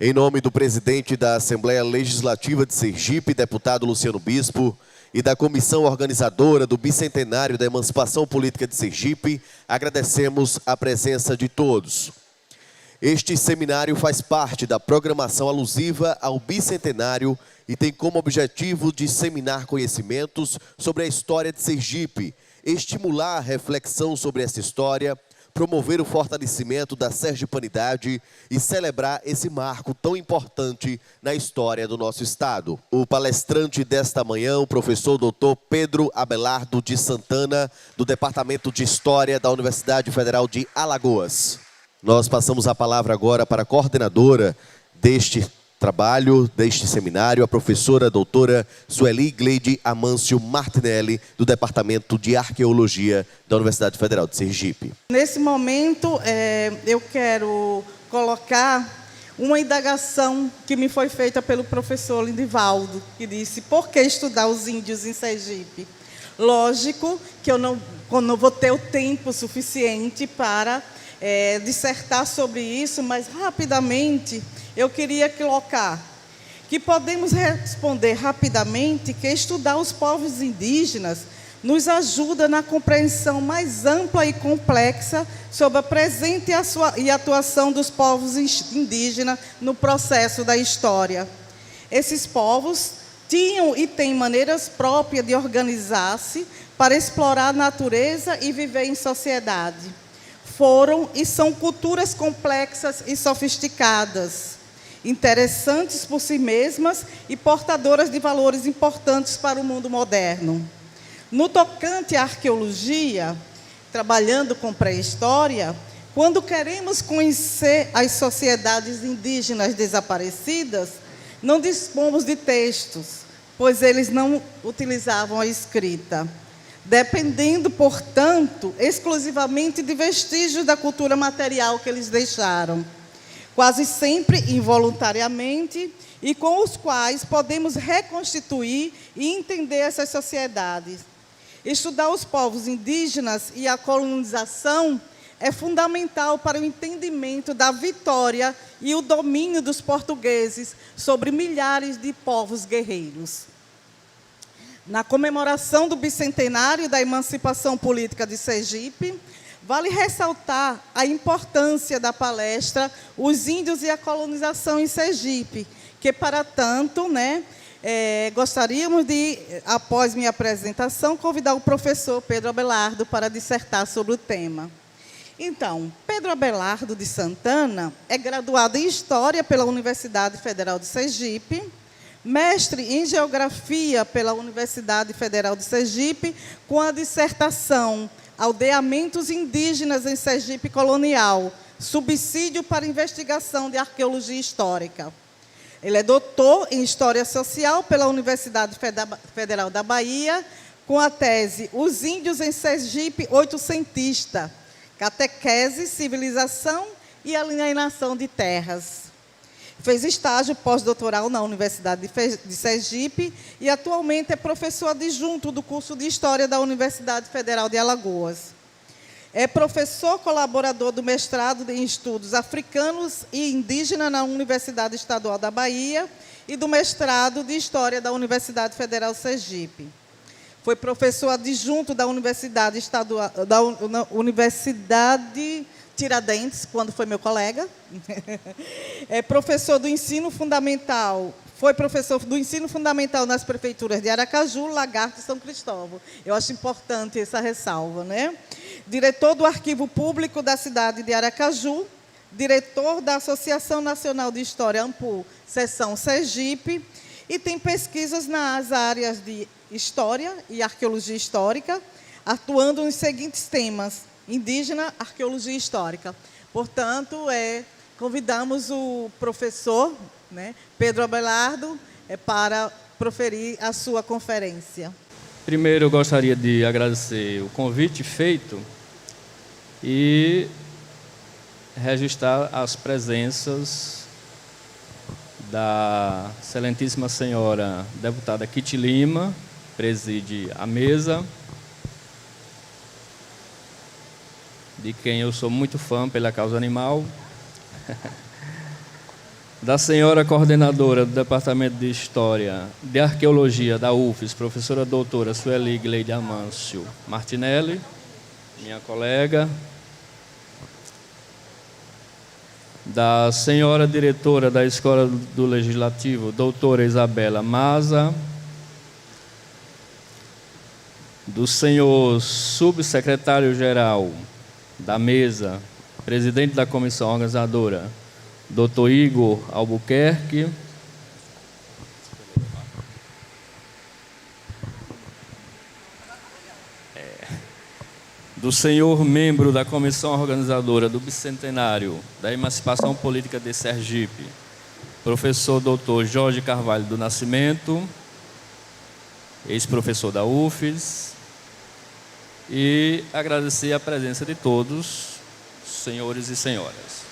Em nome do presidente da Assembleia Legislativa de Sergipe, deputado Luciano Bispo, e da comissão organizadora do Bicentenário da Emancipação Política de Sergipe, agradecemos a presença de todos. Este seminário faz parte da programação alusiva ao Bicentenário e tem como objetivo disseminar conhecimentos sobre a história de Sergipe, estimular a reflexão sobre essa história, promover o fortalecimento da sergipanidade e celebrar esse marco tão importante na história do nosso estado. O palestrante desta manhã, o professor Dr. Pedro Abelardo de Santana, do Departamento de História da Universidade Federal de Alagoas. Nós passamos a palavra agora para a coordenadora deste trabalho, deste seminário, a professora doutora Sueli Gleide Amâncio Martinelli, do Departamento de Arqueologia da Universidade Federal de Sergipe. Nesse momento, eu quero colocar uma indagação que me foi feita pelo professor Lindivaldo, que disse: por que estudar os índios em Sergipe? Lógico que eu não vou ter o tempo suficiente para dissertar sobre isso, mas rapidamente eu queria colocar que podemos responder rapidamente que estudar os povos indígenas nos ajuda na compreensão mais ampla e complexa sobre a presente e atuação dos povos indígenas no processo da história. Esses povos tinham e têm maneiras próprias de organizar-se para explorar a natureza e viver em sociedade. Foram e são culturas complexas e sofisticadas, interessantes por si mesmas e portadoras de valores importantes para o mundo moderno. No tocante à arqueologia, trabalhando com pré-história, quando queremos conhecer as sociedades indígenas desaparecidas, não dispomos de textos, pois eles não utilizavam a escrita, dependendo, portanto, exclusivamente de vestígios da cultura material que eles deixaram, quase sempre involuntariamente, e com os quais podemos reconstituir e entender essas sociedades. Estudar os povos indígenas e a colonização é fundamental para o entendimento da vitória e o domínio dos portugueses sobre milhares de povos guerreiros. Na comemoração do bicentenário da emancipação política de Sergipe, vale ressaltar a importância da palestra Os Índios e a Colonização em Sergipe, que, para tanto, gostaríamos de, após minha apresentação, convidar o professor Pedro Abelardo para dissertar sobre o tema. Então, Pedro Abelardo de Santana é graduado em História pela Universidade Federal de Sergipe, mestre em Geografia pela Universidade Federal de Sergipe, com a dissertação Aldeamentos Indígenas em Sergipe Colonial, subsídio para investigação de arqueologia histórica. Ele é doutor em História Social pela Universidade Federal da Bahia, com a tese Os Índios em Sergipe Oitocentista, Catequese, Civilização e Alienação de Terras. Fez estágio pós-doutoral na Universidade de Sergipe e atualmente é professor adjunto do curso de História da Universidade Federal de Alagoas. É professor colaborador do mestrado em Estudos Africanos e Indígenas na Universidade Estadual da Bahia e do mestrado de História da Universidade Federal de Sergipe. Foi professor adjunto da Universidade Tiradentes, quando foi meu colega. É professor do ensino fundamental. Foi professor do ensino fundamental nas prefeituras de Aracaju, Lagarto e São Cristóvão. Eu acho importante essa ressalva, né? Diretor do Arquivo Público da cidade de Aracaju, diretor da Associação Nacional de História AMPU, seção Sergipe, e tem pesquisas nas áreas de História e Arqueologia Histórica, atuando nos seguintes temas: indígena, arqueologia histórica. Portanto, convidamos o professor, Pedro Abelardo, para proferir a sua conferência. Primeiro, eu gostaria de agradecer o convite feito e registrar as presenças da excelentíssima senhora deputada Kitty Lima, preside a mesa, de quem eu sou muito fã pela causa animal, da senhora coordenadora do Departamento de História de Arqueologia da UFES, professora doutora Sueli Gleide Amâncio Martinelli, minha colega, da senhora diretora da Escola do Legislativo, doutora Isabela Maza, do senhor subsecretário-geral da mesa, presidente da comissão organizadora, doutor Igor Albuquerque, do senhor membro da comissão organizadora do Bicentenário da Emancipação Política de Sergipe, professor doutor Jorge Carvalho do Nascimento, ex-professor da UFES, e agradecer a presença de todos, senhores e senhoras.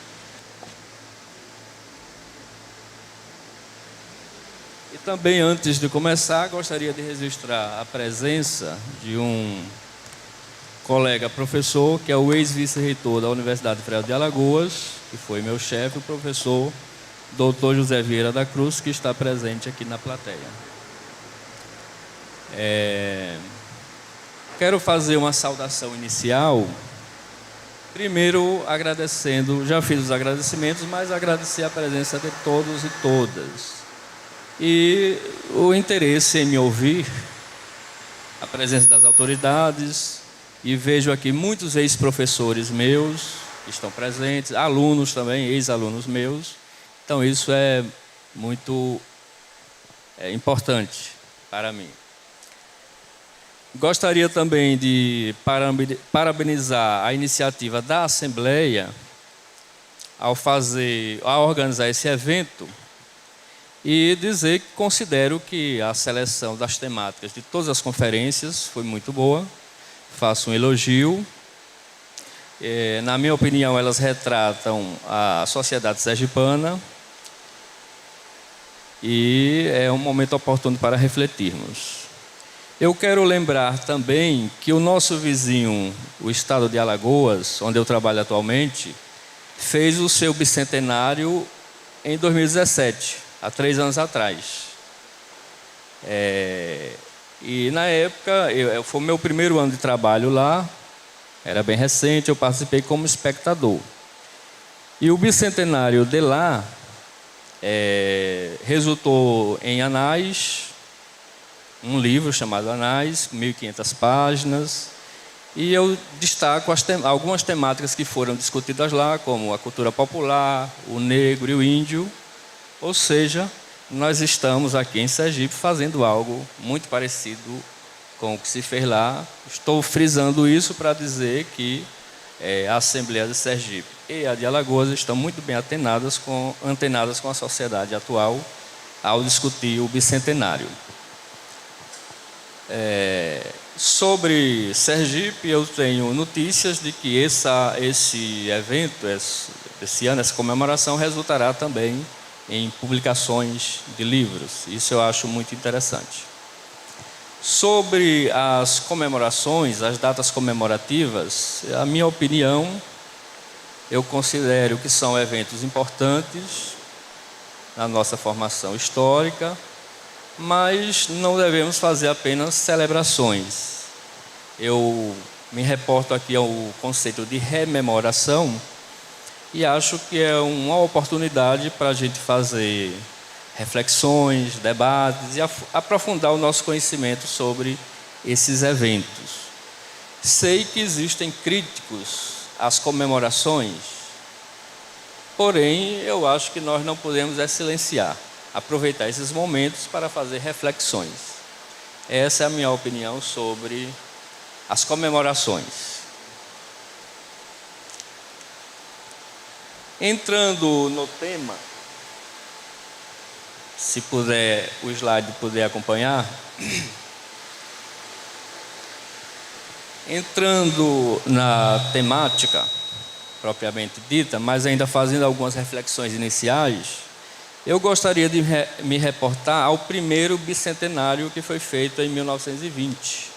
E também, antes de começar, gostaria de registrar a presença de um colega professor, que é o ex-vice-reitor da Universidade Federal de Alagoas, que foi meu chefe, o professor doutor José Vieira da Cruz, que está presente aqui na plateia. Quero fazer uma saudação inicial, primeiro agradecendo, já fiz os agradecimentos, mas agradecer a presença de todos e todas. E o interesse em me ouvir, a presença das autoridades, e vejo aqui muitos ex-professores meus que estão presentes, alunos também, ex-alunos meus. Então isso é muito importante para mim. Gostaria também de parabenizar a iniciativa da Assembleia ao organizar esse evento e dizer que considero que a seleção das temáticas de todas as conferências foi muito boa. Faço um elogio. Na minha opinião, elas retratam a sociedade sergipana e é um momento oportuno para refletirmos. Eu quero lembrar também que o nosso vizinho, o estado de Alagoas, onde eu trabalho atualmente, fez o seu bicentenário em 2017, há 3 anos atrás. E na época, foi o meu primeiro ano de trabalho lá, era bem recente, eu participei como espectador. E o bicentenário de lá resultou em Anais, um livro chamado Anais, 1.500 páginas, e eu destaco algumas temáticas que foram discutidas lá, como a cultura popular, o negro e o índio, ou seja, nós estamos aqui em Sergipe fazendo algo muito parecido com o que se fez lá. Estou frisando isso para dizer que a Assembleia de Sergipe e a de Alagoas estão muito bem antenadas com a sociedade atual ao discutir o bicentenário. Sobre Sergipe, eu tenho notícias de que esse evento, esse ano, essa comemoração, resultará também em publicações de livros. Isso eu acho muito interessante. Sobre as comemorações, as datas comemorativas, a minha opinião, eu considero que são eventos importantes na nossa formação histórica, mas não devemos fazer apenas celebrações. Eu me reporto aqui ao conceito de rememoração, e acho que é uma oportunidade para a gente fazer reflexões, debates e aprofundar o nosso conhecimento sobre esses eventos. Sei que existem críticos às comemorações, porém, eu acho que nós não podemos silenciar, aproveitar esses momentos para fazer reflexões. Essa é a minha opinião sobre as comemorações. Entrando no tema, se puder, o slide puder acompanhar. Entrando na temática propriamente dita, mas ainda fazendo algumas reflexões iniciais, eu gostaria de me reportar ao primeiro bicentenário que foi feito em 1920.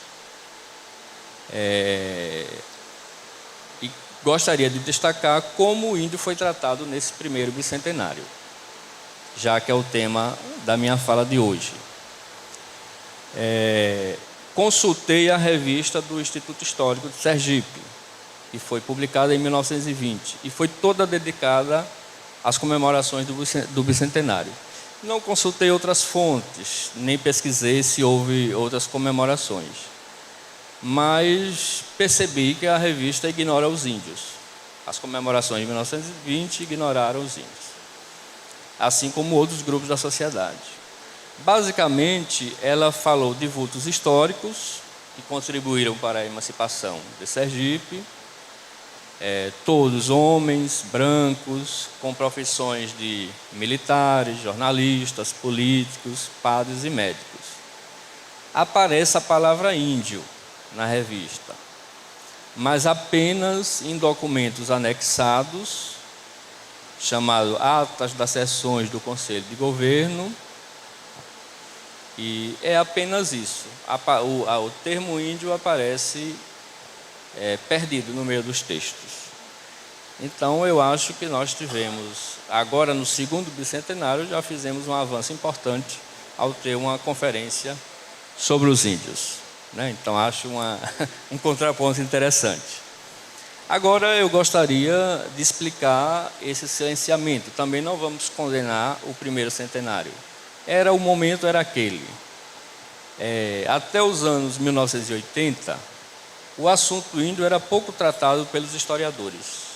E gostaria de destacar como o índio foi tratado nesse primeiro bicentenário, já que é o tema da minha fala de hoje. Consultei a revista do Instituto Histórico de Sergipe, que foi publicada em 1920, e foi toda dedicada às comemorações do bicentenário. Não consultei outras fontes, nem pesquisei se houve outras comemorações, mas percebi que a revista ignora os índios. As comemorações de 1920 ignoraram os índios, assim como outros grupos da sociedade. Basicamente, ela falou de vultos históricos que contribuíram para a emancipação de Sergipe, todos homens, brancos, com profissões de militares, jornalistas, políticos, padres e médicos. Aparece a palavra índio na revista, mas apenas em documentos anexados, chamado Atas das Sessões do Conselho de Governo, e é apenas isso. O termo índio aparece perdido no meio dos textos. Então, eu acho que nós tivemos, agora no segundo bicentenário, já fizemos um avanço importante ao ter uma conferência sobre os índios, né? Então, acho um contraponto interessante. Agora, eu gostaria de explicar esse silenciamento. Também não vamos condenar o primeiro centenário. O momento era aquele. Até os anos 1980, o assunto índio era pouco tratado pelos historiadores.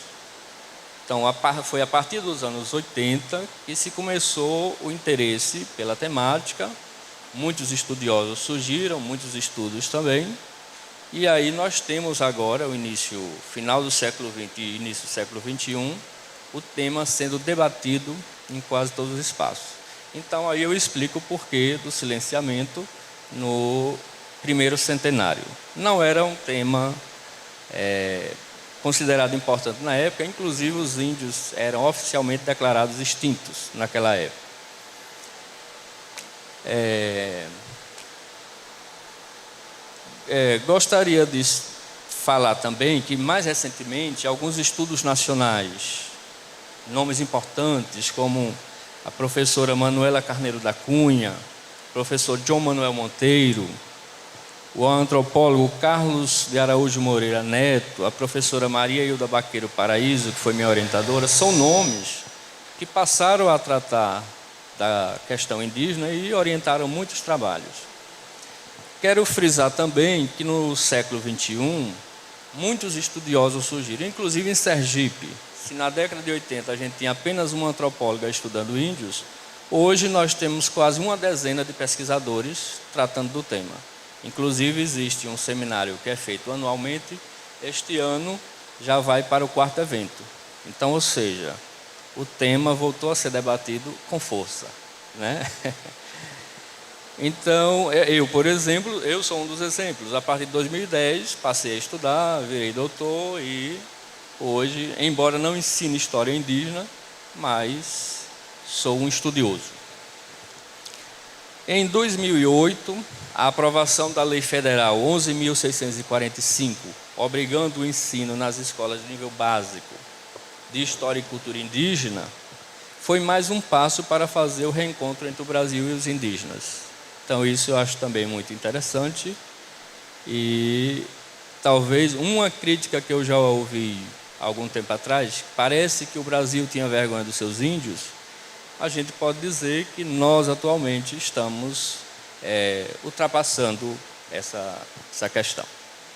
Então, foi a partir dos anos 80 que se começou o interesse pela temática. Muitos estudiosos surgiram, muitos estudos também. E aí nós temos agora, final do século XX e início do século XXI, o tema sendo debatido em quase todos os espaços. Então, aí eu explico o porquê do silenciamento no primeiro centenário. Não era um tema considerado importante na época, inclusive os índios eram oficialmente declarados extintos naquela época. Gostaria de falar também que, mais recentemente, alguns estudos nacionais, nomes importantes como a professora Manuela Carneiro da Cunha, o professor João Manuel Monteiro, o antropólogo Carlos de Araújo Moreira Neto, a professora Maria Hilda Baqueiro Paraíso, que foi minha orientadora, são nomes que passaram a tratar da questão indígena e orientaram muitos trabalhos. Quero frisar também que no século XXI, muitos estudiosos surgiram, inclusive em Sergipe. Se na década de 80 a gente tinha apenas uma antropóloga estudando índios, hoje nós temos quase uma dezena de pesquisadores tratando do tema. Inclusive existe um seminário que é feito anualmente, este ano já vai para o 4º evento. Então, ou seja, o tema voltou a ser debatido com força, né? Então, eu, por exemplo, eu sou um dos exemplos. A partir de 2010, passei a estudar, virei doutor e hoje, embora não ensine história indígena, mas sou um estudioso. Em 2008, a aprovação da Lei Federal 11.645, obrigando o ensino nas escolas de nível básico de História e Cultura Indígena, foi mais um passo para fazer o reencontro entre o Brasil e os indígenas. Então, isso eu acho também muito interessante. E talvez uma crítica que eu já ouvi há algum tempo atrás, parece que o Brasil tinha vergonha dos seus índios. A gente pode dizer que nós atualmente estamos ultrapassando essa questão,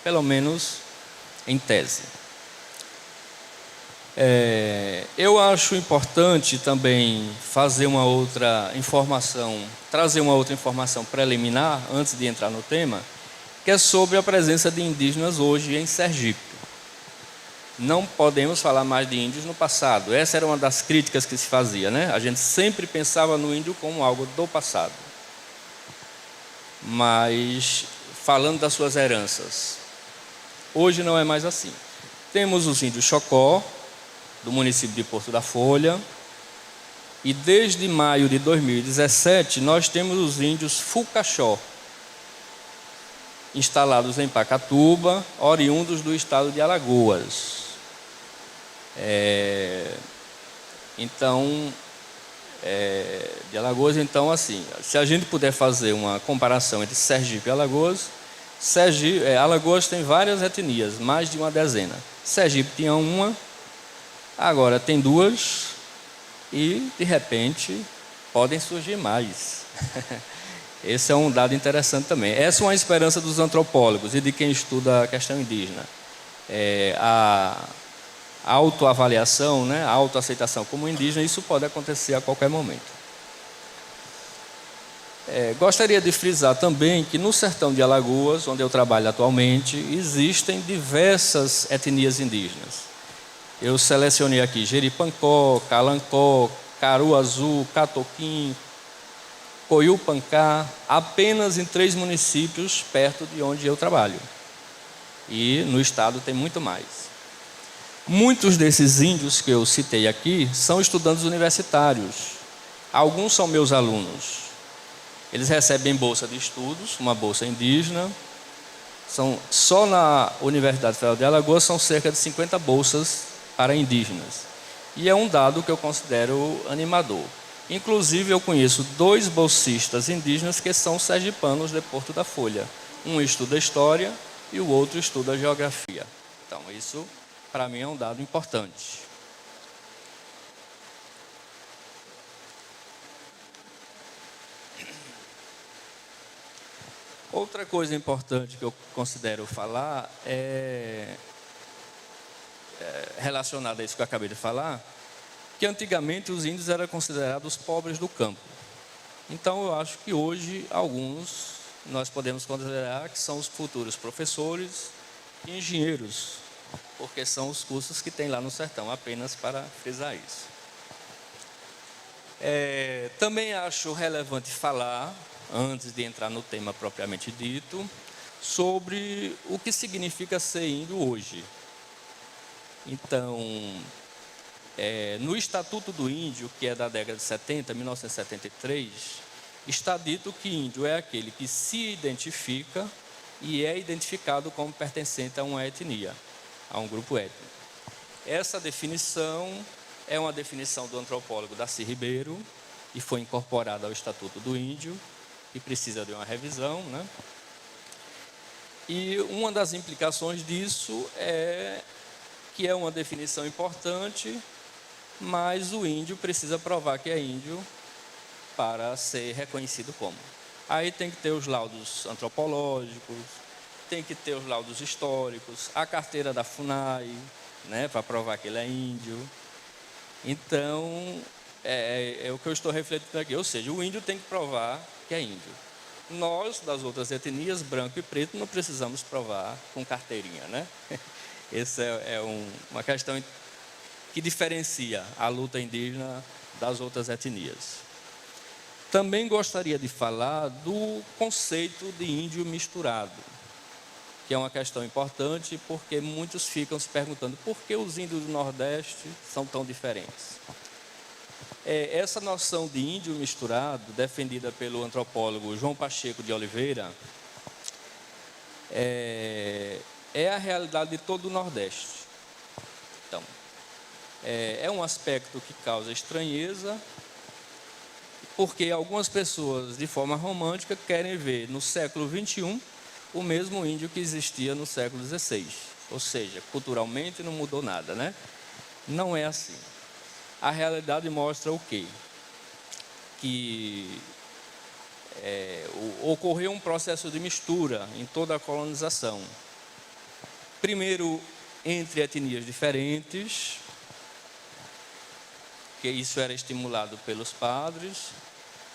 pelo menos em tese. Eu acho importante também fazer uma outra informação, trazer uma outra informação preliminar, antes de entrar no tema, que é sobre a presença de indígenas hoje em Sergipe. Não podemos falar mais de índios no passado. Essa era uma das críticas que se fazia, né? A gente sempre pensava no índio como algo do passado. Mas, falando das suas heranças, hoje não é mais assim. Temos os índios Chocó, do município de Porto da Folha, e desde maio de 2017 nós temos os índios Fucaxó, instalados em Pacatuba, oriundos do estado de Alagoas. Então, de Alagoas, então, assim, se a gente puder fazer uma comparação entre Sergipe e Alagoas, Alagoas tem várias etnias, mais de uma dezena. Sergipe tinha uma, agora tem duas, e, de repente, podem surgir mais. Esse é um dado interessante também. Essa é uma esperança dos antropólogos e de quem estuda a questão indígena. A autoavaliação, né, a autoaceitação como indígena, isso pode acontecer a qualquer momento. Gostaria de frisar também que no sertão de Alagoas, onde eu trabalho atualmente, existem diversas etnias indígenas. Eu selecionei aqui Jeripancó, Calancó, Caruazu, Catoquim, Coiupancá, apenas em 3 municípios perto de onde eu trabalho. E no estado tem muito mais. Muitos desses índios que eu citei aqui são estudantes universitários. Alguns são meus alunos. Eles recebem bolsa de estudos, uma bolsa indígena. Só na Universidade Federal de Alagoas são cerca de 50 bolsas para indígenas. E é um dado que eu considero animador. Inclusive, eu conheço 2 bolsistas indígenas que são sergipanos de Porto da Folha. Um estuda História e o outro estuda Geografia. Então, isso, para mim, é um dado importante. Outra coisa importante que eu considero falar relacionada a isso que eu acabei de falar, que antigamente os índios eram considerados pobres do campo. Então, eu acho que hoje, alguns, nós podemos considerar que são os futuros professores e engenheiros, porque são os cursos que tem lá no sertão, apenas para frisar isso. Também acho relevante falar, antes de entrar no tema propriamente dito, sobre o que significa ser índio hoje. Então, no Estatuto do Índio, que é da década de 70, 1973, está dito que índio é aquele que se identifica e é identificado como pertencente a uma etnia, a um grupo étnico. Essa definição é uma definição do antropólogo Darcy Ribeiro e foi incorporada ao Estatuto do Índio, que precisa de uma revisão, né? E uma das implicações disso é que é uma definição importante, mas o índio precisa provar que é índio para ser reconhecido como. Aí tem que ter os laudos antropológicos, tem que ter os laudos históricos, a carteira da FUNAI, né, para provar que ele é índio. Então, é o que eu estou refletindo aqui. Ou seja, o índio tem que provar que é índio. Nós, das outras etnias, branco e preto, não precisamos provar com carteirinha, né? Essa é uma questão que diferencia a luta indígena das outras etnias. Também gostaria de falar do conceito de índio misturado, que é uma questão importante, porque muitos ficam se perguntando por que os índios do Nordeste são tão diferentes. Essa noção de índio misturado, defendida pelo antropólogo João Pacheco de Oliveira, é a realidade de todo o Nordeste. Então, é um aspecto que causa estranheza, porque algumas pessoas, de forma romântica, querem ver no século XXI o mesmo índio que existia no século XVI. Ou seja, culturalmente não mudou nada, né? Não é assim. A realidade mostra o quê? Que ocorreu um processo de mistura em toda a colonização. Primeiro, entre etnias diferentes, que isso era estimulado pelos padres,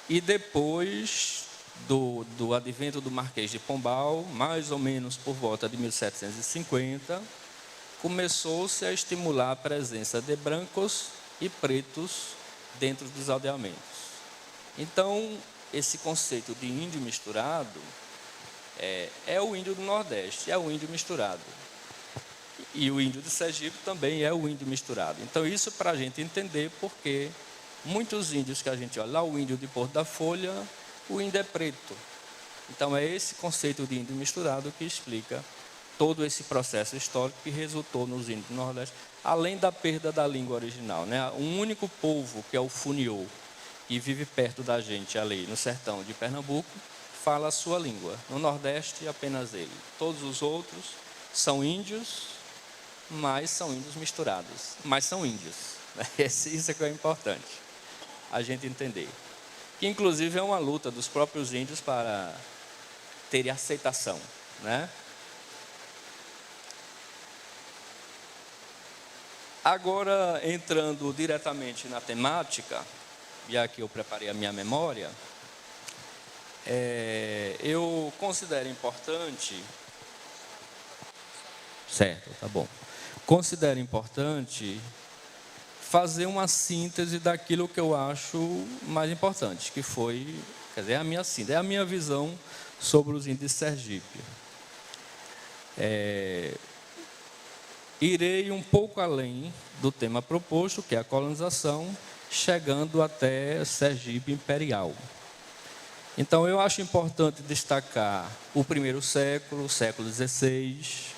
e depois do advento do Marquês de Pombal, mais ou menos por volta de 1750, começou-se a estimular a presença de brancos e pretos dentro dos aldeamentos. Então, esse conceito de índio misturado é o índio do Nordeste, é o índio misturado. E o índio de Sergipe também é o índio misturado. Então, isso para a gente entender porque muitos índios que a gente olha, lá o índio de Porto da Folha, o índio é preto. Então, é esse conceito de índio misturado que explica todo esse processo histórico que resultou nos índios do Nordeste. além da perda da língua original, né? Um único povo, que é o Funiô, que vive perto da gente ali no sertão de Pernambuco, fala a sua língua. No Nordeste, apenas ele. Todos os outros são índios, mas são índios misturados. Mas são índios. Isso é que é importante a gente entender. Que, inclusive, é uma luta dos próprios índios para terem aceitação, né? Agora, entrando diretamente na temática, e aqui eu preparei a minha memória, eu considero importante... Certo, tá bom. Considero importante fazer uma síntese daquilo que eu acho mais importante, que foi, quer dizer, a minha síntese, é a minha visão sobre os índios de Sergipe. Irei um pouco além do tema proposto, que é a colonização, chegando até Sergipe Imperial. Então, eu acho importante destacar o primeiro século, o século XVI,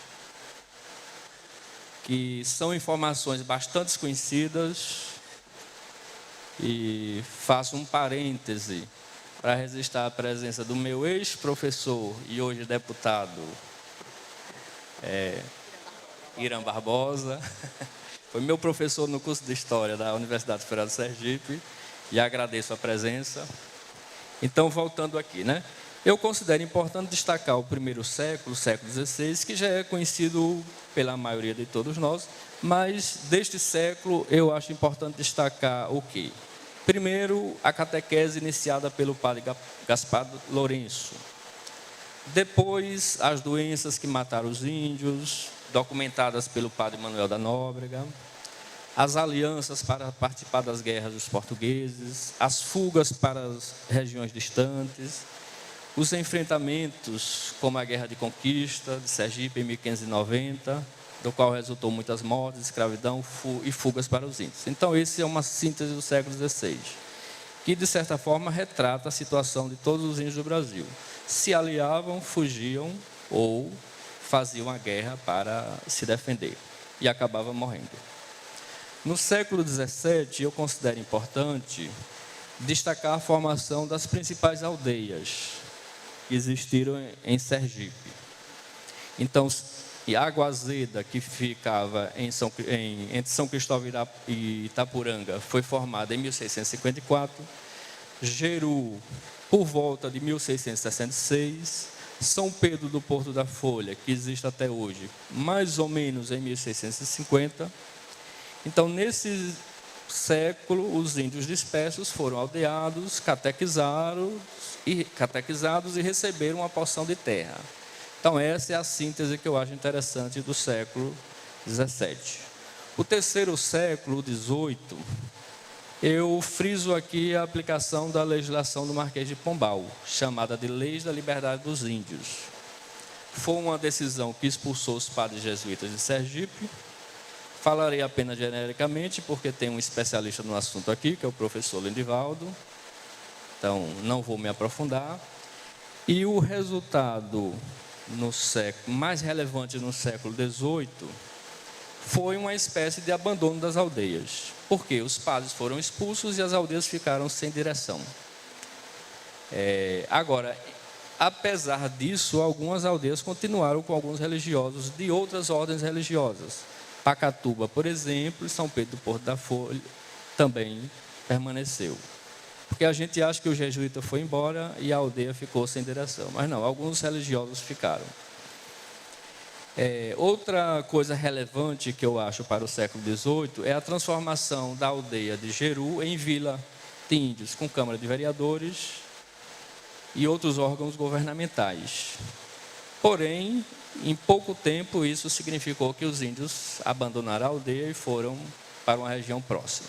que são informações bastante desconhecidas, e faço um parêntese para registrar a presença do meu ex-professor e hoje deputado, Irã Barbosa. Foi meu professor no curso de História da Universidade Federal de Sergipe, e agradeço a presença. Então, voltando aqui, né? Eu considero importante destacar o primeiro século, o século XVI, que já é conhecido pela maioria de todos nós, mas deste século eu acho importante destacar o quê? Primeiro, a catequese iniciada pelo padre Gaspar Lourenço. Depois, as doenças que mataram os índios, documentadas pelo padre Manuel da Nóbrega, as alianças para participar das guerras dos portugueses, as fugas para as regiões distantes, os enfrentamentos, como a Guerra de Conquista de Sergipe em 1590, do qual resultou muitas mortes, escravidão e fugas para os índios. Então, essa é uma síntese do século XVI, que, de certa forma, retrata a situação de todos os índios do Brasil. Se aliavam, fugiam ou faziam a guerra para se defender e acabavam morrendo. No século XVII, eu considero importante destacar a formação das principais aldeias que existiram em Sergipe. Então, Água Azeda, que ficava entre São Cristóvão e Itapuranga, foi formada em 1654. Jeru, por volta de 1666. São Pedro do Porto da Folha, que existe até hoje, mais ou menos em 1650. Então, nesse século, os índios dispersos foram aldeados, catequizados e receberam uma porção de terra. Então, essa é a síntese que eu acho interessante do século XVII. O terceiro século, o XVIII, eu friso aqui a aplicação da legislação do Marquês de Pombal, chamada de Leis da Liberdade dos Índios. Foi uma decisão que expulsou os padres jesuítas de Sergipe. Falarei apenas genericamente, porque tem um especialista no assunto aqui, que é o professor Lindivaldo. Então, não vou me aprofundar. E o resultado mais relevante no século XVIII foi uma espécie de abandono das aldeias, porque os padres foram expulsos e as aldeias ficaram sem direção. Agora, apesar disso, algumas aldeias continuaram com alguns religiosos de outras ordens religiosas. Pacatuba, por exemplo, e São Pedro do Porto da Folha também permaneceu. Porque a gente acha que o jesuíta foi embora e a aldeia ficou sem direção. Mas não, alguns religiosos ficaram. Outra coisa relevante que eu acho para o século XVIII é a transformação da aldeia de Jeru em vila de índios, com Câmara de Vereadores e outros órgãos governamentais. Porém, em pouco tempo, isso significou que os índios abandonaram a aldeia e foram para uma região próxima.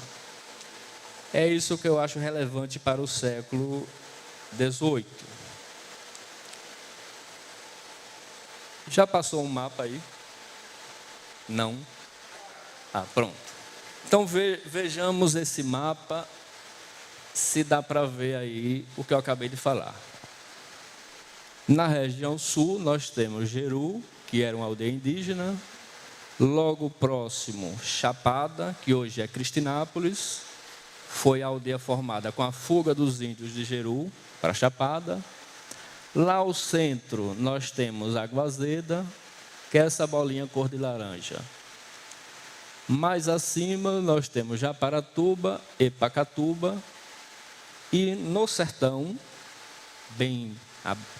É isso que eu acho relevante para o século XVIII. Já passou um mapa aí? Não? Pronto. Então, vejamos esse mapa, se dá para ver aí o que eu acabei de falar. Na região sul, nós temos Jeru, que era uma aldeia indígena. Logo próximo, Chapada, que hoje é Cristinápolis, foi a aldeia formada com a fuga dos índios de Jeru para Chapada. Lá ao centro, nós temos Água Azeda, que é essa bolinha cor de laranja. Mais acima, nós temos Japaratuba e Pacatuba. E no sertão, bem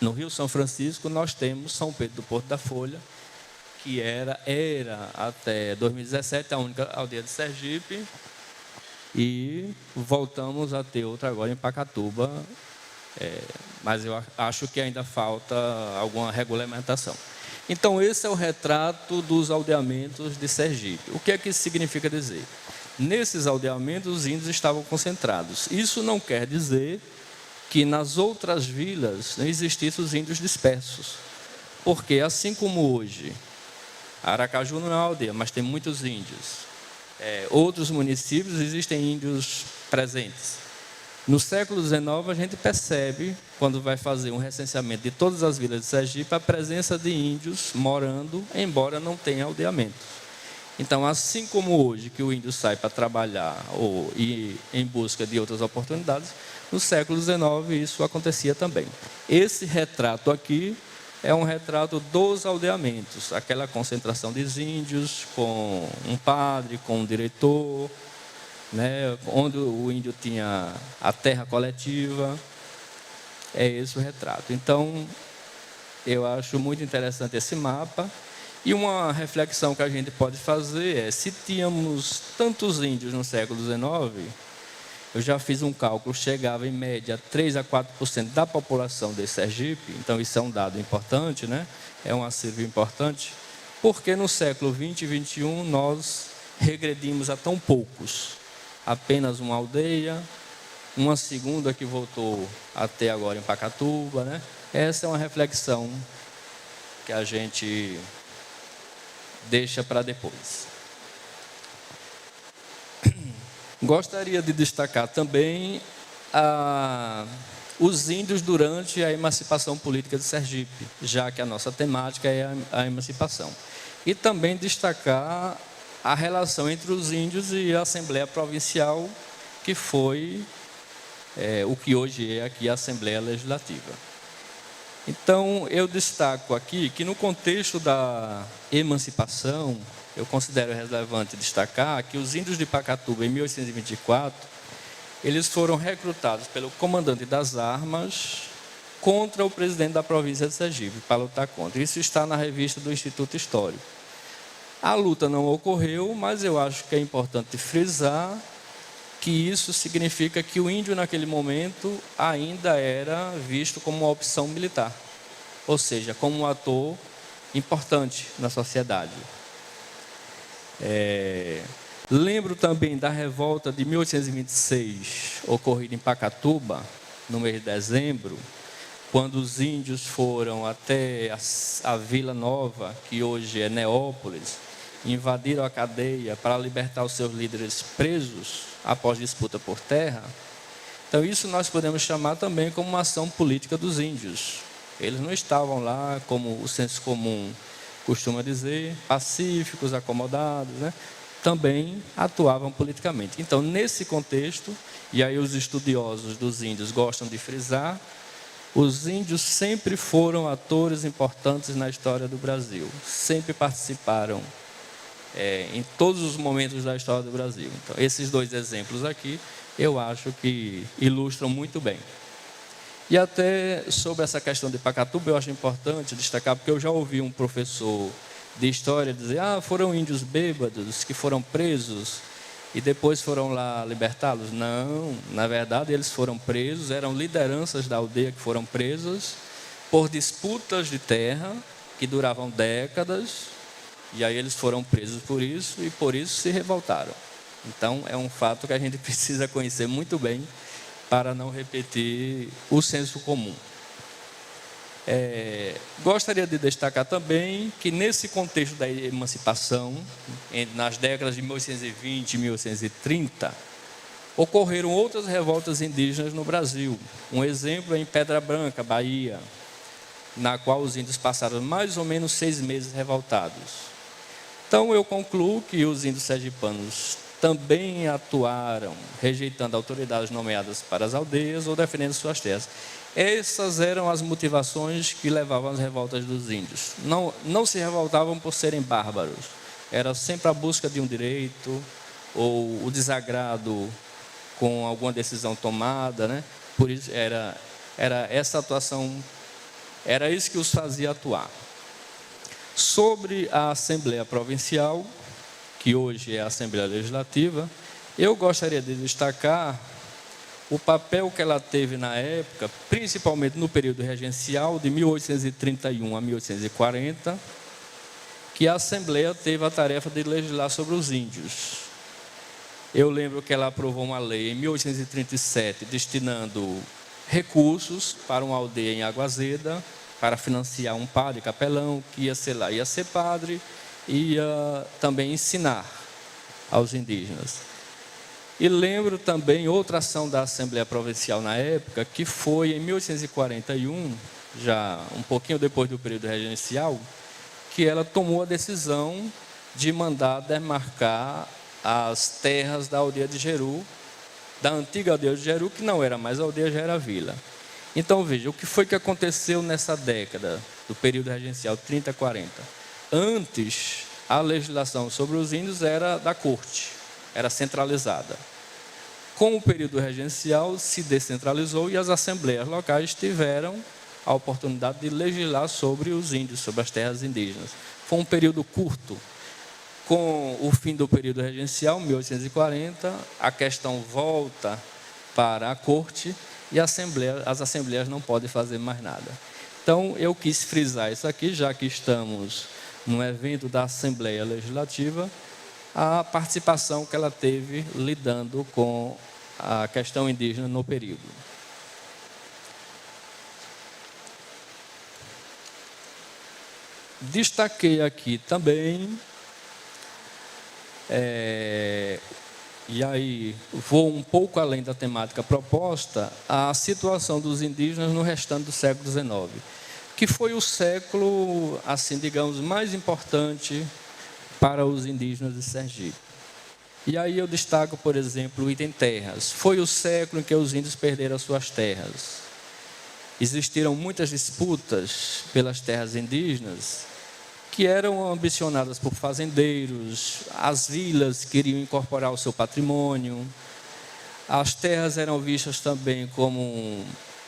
no Rio São Francisco, nós temos São Pedro do Porto da Folha, que era até 2017 a única aldeia de Sergipe, e voltamos a ter outra agora em Pacatuba, mas eu acho que ainda falta alguma regulamentação. Então, esse é o retrato dos aldeamentos de Sergipe. O que é que isso significa dizer? Nesses aldeamentos, os índios estavam concentrados. Isso não quer dizer que nas outras vilas não existissem os índios dispersos. Porque, assim como hoje, Aracaju não é uma aldeia, mas tem muitos índios. Outros municípios existem índios presentes. No século XIX, a gente percebe, quando vai fazer um recenseamento de todas as vilas de Sergipe, a presença de índios morando, embora não tenha aldeamentos. Então, assim como hoje, que o índio sai para trabalhar ou ir em busca de outras oportunidades, no século XIX isso acontecia também. Esse retrato aqui é um retrato dos aldeamentos, aquela concentração dos índios com um padre, com um diretor, né, onde o índio tinha a terra coletiva. É esse o retrato. Então, eu acho muito interessante esse mapa. E uma reflexão que a gente pode fazer é, se tínhamos tantos índios no século XIX, eu já fiz um cálculo, chegava em média 3 a 4% da população de Sergipe, então isso é um dado importante, né? É um acervo importante, porque no século XX e XXI nós regredimos a tão poucos. Apenas uma aldeia, uma segunda que voltou até agora em Pacatuba, né? Essa é uma reflexão que a gente deixa para depois. Gostaria de destacar também os índios durante a emancipação política de Sergipe, já que a nossa temática é a emancipação. E também destacar a relação entre os índios e a Assembleia Provincial, que foi o que hoje é aqui a Assembleia Legislativa. Então, eu destaco aqui que no contexto da emancipação, eu considero relevante destacar que os índios de Pacatuba, em 1824, eles foram recrutados pelo comandante das armas contra o presidente da província de Sergipe, para lutar contra. Isso está na revista do Instituto Histórico. A luta não ocorreu, mas eu acho que é importante frisar que isso significa que o índio, naquele momento, ainda era visto como uma opção militar, ou seja, como um ator importante na sociedade. Lembro também da revolta de 1826, ocorrida em Pacatuba, no mês de dezembro, quando os índios foram até a Vila Nova, que hoje é Neópolis, invadiram a cadeia para libertar os seus líderes presos após disputa por terra. Então, isso nós podemos chamar também como uma ação política dos índios. Eles não estavam lá, como o senso comum costuma dizer, pacíficos, acomodados, né? Também atuavam politicamente. Então, nesse contexto, e aí os estudiosos dos índios gostam de frisar, os índios sempre foram atores importantes na história do Brasil, sempre participaram em todos os momentos da história do Brasil. Então, esses dois exemplos aqui, eu acho que ilustram muito bem. E até sobre essa questão de Pacatuba, eu acho importante destacar, porque eu já ouvi um professor de história dizer, foram índios bêbados que foram presos e depois foram lá libertá-los. Não, na verdade eles foram presos, eram lideranças da aldeia que foram presas por disputas de terra que duravam décadas. E aí eles foram presos por isso e por isso se revoltaram. Então, é um fato que a gente precisa conhecer muito bem para não repetir o senso comum. Gostaria de destacar também que nesse contexto da emancipação, nas décadas de 1820 e 1830, ocorreram outras revoltas indígenas no Brasil. Um exemplo é em Pedra Branca, Bahia, na qual os índios passaram mais ou menos 6 meses revoltados. Então, eu concluo que os índios sergipanos também atuaram rejeitando autoridades nomeadas para as aldeias ou defendendo suas terras. Essas eram as motivações que levavam às revoltas dos índios. Não se revoltavam por serem bárbaros. Era sempre a busca de um direito ou o desagrado com alguma decisão tomada, né? Por isso era essa atuação, era isso que os fazia atuar. Sobre a Assembleia Provincial, que hoje é a Assembleia Legislativa, eu gostaria de destacar o papel que ela teve na época, principalmente no período regencial, de 1831 a 1840, que a Assembleia teve a tarefa de legislar sobre os índios. Eu lembro que ela aprovou uma lei em 1837, destinando recursos para uma aldeia em Água Azeda, para financiar um padre capelão, que ia ser lá, ia ser padre, ia também ensinar aos indígenas. E lembro também outra ação da Assembleia Provincial na época, que foi em 1841, já um pouquinho depois do período regencial, que ela tomou a decisão de mandar demarcar as terras da aldeia de Jeru, da antiga aldeia de Jeru, que não era mais aldeia, já era vila. Então, veja, o que foi que aconteceu nessa década, do período regencial, 30 a 40? Antes, a legislação sobre os índios era da corte, era centralizada. Com o período regencial, se descentralizou e as assembleias locais tiveram a oportunidade de legislar sobre os índios, sobre as terras indígenas. Foi um período curto. Com o fim do período regencial, 1840, a questão volta para a corte e as assembleias não podem fazer mais nada. Então, eu quis frisar isso aqui, já que estamos num evento da Assembleia Legislativa, a participação que ela teve lidando com a questão indígena no período. Destaquei aqui também, e aí vou um pouco além da temática proposta, a situação dos indígenas no restante do século XIX, que foi o século, assim, digamos, mais importante para os indígenas de Sergipe. E aí eu destaco, por exemplo, o item terras. Foi o século em que os índios perderam suas terras. Existiram muitas disputas pelas terras indígenas que eram ambicionadas por fazendeiros, as vilas queriam incorporar o seu patrimônio, as terras eram vistas também como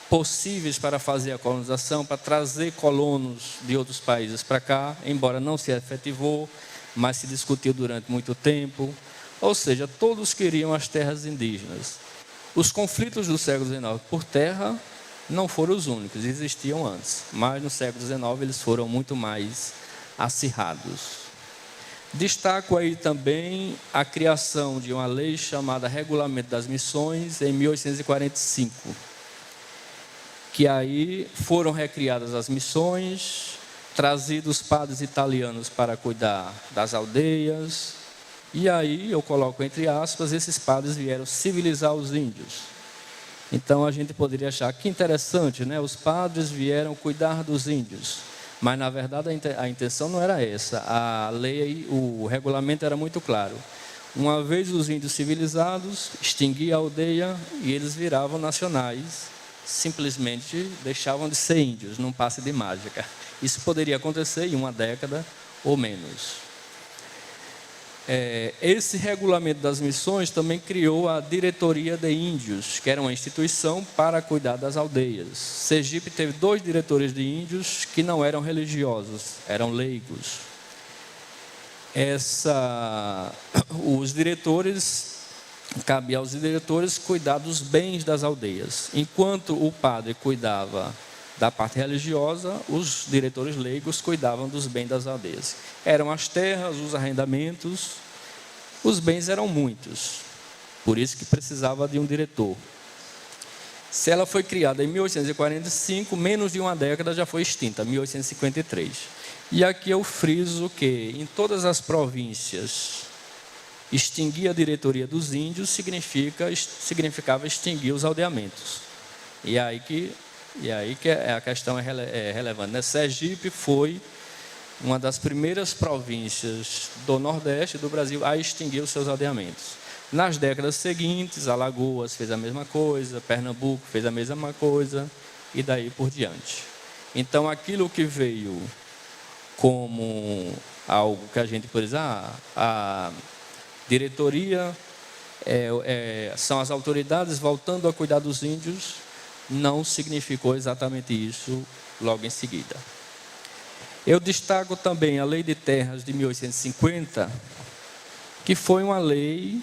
possíveis para fazer a colonização, para trazer colonos de outros países para cá, embora não se efetivou, mas se discutiu durante muito tempo. Ou seja, todos queriam as terras indígenas. Os conflitos do século XIX por terra não foram os únicos, existiam antes, mas no século XIX eles foram muito mais acirrados. Destaco aí também a criação de uma lei chamada Regulamento das Missões, em 1845, que aí foram recriadas as missões, trazidos padres italianos para cuidar das aldeias, e aí, eu coloco entre aspas, esses padres vieram civilizar os índios. Então, a gente poderia achar que interessante, né? Os padres vieram cuidar dos índios. Mas, na verdade, a intenção não era essa. A lei, o regulamento era muito claro. Uma vez os índios civilizados, extinguia a aldeia e eles viravam nacionais. Simplesmente deixavam de ser índios, num passe de mágica. Isso poderia acontecer em uma década ou menos. Esse regulamento das missões também criou a Diretoria de Índios, que era uma instituição para cuidar das aldeias. Sergipe teve 2 diretores de índios que não eram religiosos, eram leigos. Cabia aos diretores cuidar dos bens das aldeias. Enquanto o padre cuidava da parte religiosa, os diretores leigos cuidavam dos bens das aldeias. Eram as terras, os arrendamentos, os bens eram muitos, por isso que precisava de um diretor. Se ela foi criada em 1845, menos de uma década já foi extinta, 1853. E aqui eu friso que em todas as províncias extinguir a diretoria dos índios significava extinguir os aldeamentos. E aí que a questão é relevante, né? Sergipe foi uma das primeiras províncias do Nordeste do Brasil a extinguir os seus aldeamentos. Nas décadas seguintes, Alagoas fez a mesma coisa, Pernambuco fez a mesma coisa, e daí por diante. Então, aquilo que veio como algo que a gente pode dizer, a diretoria são as autoridades voltando a cuidar dos índios, não significou exatamente isso logo em seguida. Eu destaco também a Lei de Terras de 1850, que foi uma lei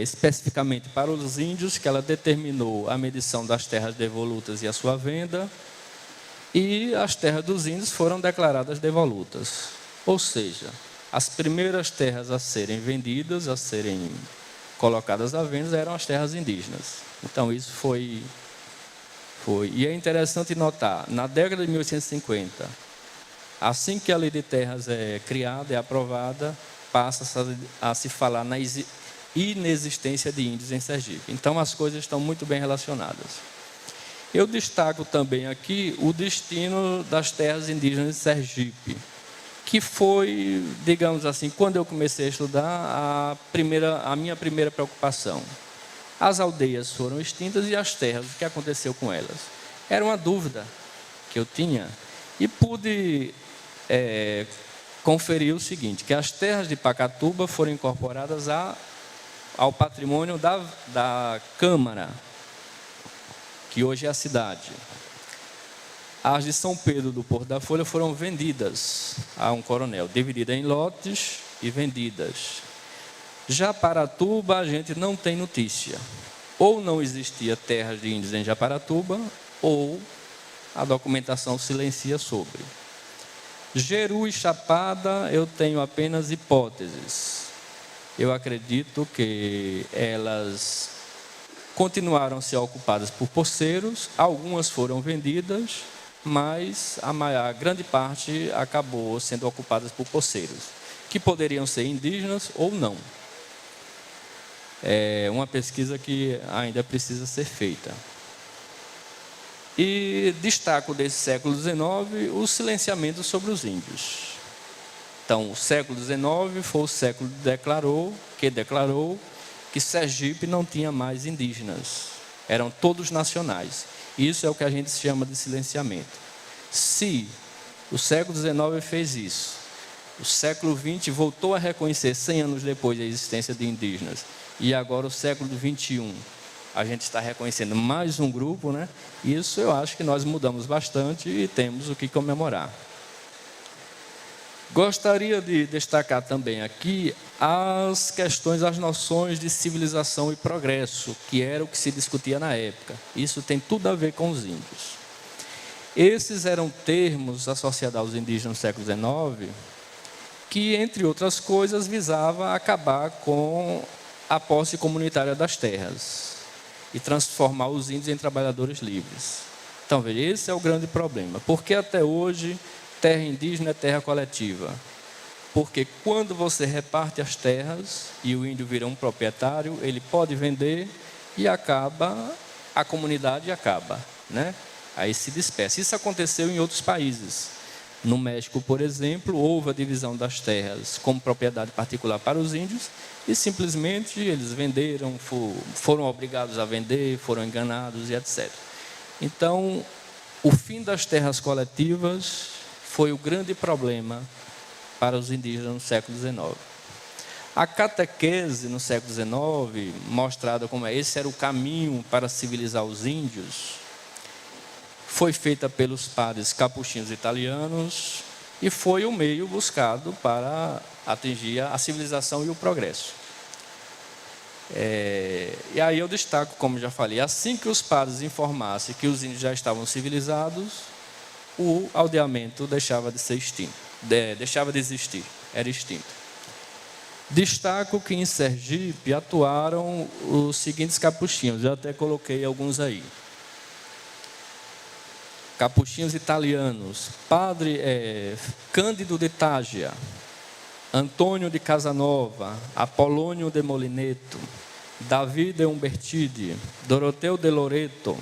especificamente para os índios, que ela determinou a medição das terras devolutas e a sua venda, e as terras dos índios foram declaradas devolutas. Ou seja, as primeiras terras a serem vendidas, a serem colocadas à venda, eram as terras indígenas. Então, isso foi. E é interessante notar, na década de 1850, assim que a Lei de Terras é criada, é aprovada, passa a se falar na inexistência de índios em Sergipe. Então, as coisas estão muito bem relacionadas. Eu destaco também aqui o destino das terras indígenas de Sergipe, que foi, digamos assim, quando eu comecei a estudar, a minha primeira preocupação. As aldeias foram extintas e as terras, o que aconteceu com elas? Era uma dúvida que eu tinha e pude conferir o seguinte, que as terras de Pacatuba foram incorporadas ao patrimônio da Câmara, que hoje é a cidade. As de São Pedro do Porto da Folha foram vendidas a um coronel, divididas em lotes e vendidas. Japaratuba, a gente não tem notícia. Ou não existia terras de índios em Japaratuba, ou a documentação silencia sobre. Jeru e Chapada, eu tenho apenas hipóteses. Eu acredito que elas continuaram a ser ocupadas por poceiros, algumas foram vendidas, mas a grande parte acabou sendo ocupadas por poceiros, que poderiam ser indígenas ou não. É uma pesquisa que ainda precisa ser feita. E destaco desse século XIX o silenciamento sobre os índios. Então, o século XIX foi o século que declarou que Sergipe não tinha mais indígenas, eram todos nacionais. Isso é o que a gente chama de silenciamento. Se o século XIX fez isso, o século XX voltou a reconhecer, 100 anos depois, a existência de indígenas, e agora o século XXI, a gente está reconhecendo mais um grupo, né? Isso eu acho que nós mudamos bastante e temos o que comemorar. Gostaria de destacar também aqui as questões, as noções de civilização e progresso, que era o que se discutia na época. Isso tem tudo a ver com os índios. Esses eram termos associados aos indígenas no século XIX, que, entre outras coisas, visava acabar com a posse comunitária das terras e transformar os índios em trabalhadores livres. Então, veja, esse é o grande problema. Porque até hoje terra indígena é terra coletiva? Porque quando você reparte as terras e o índio vira um proprietário, ele pode vender e a comunidade acaba, né? Aí se dispersa. Isso aconteceu em outros países. No México, por exemplo, houve a divisão das terras como propriedade particular para os índios e simplesmente eles venderam, foram obrigados a vender, foram enganados e etc. Então, o fim das terras coletivas foi o grande problema para os indígenas no século XIX. A catequese no século XIX, mostrada como esse era o caminho para civilizar os índios, foi feita pelos padres capuchinhos italianos e foi o meio buscado para atingir a civilização e o progresso. E aí eu destaco, como já falei, assim que os padres informassem que os índios já estavam civilizados, o aldeamento deixava de ser extinto, deixava de existir, era extinto. Destaco que em Sergipe atuaram os seguintes capuchinhos, eu até coloquei alguns aí. Capuchinhos italianos, Padre Cândido de Tágia, Antônio de Casanova, Apolônio de Molineto, Davi de Umbertide, Doroteu de Loreto,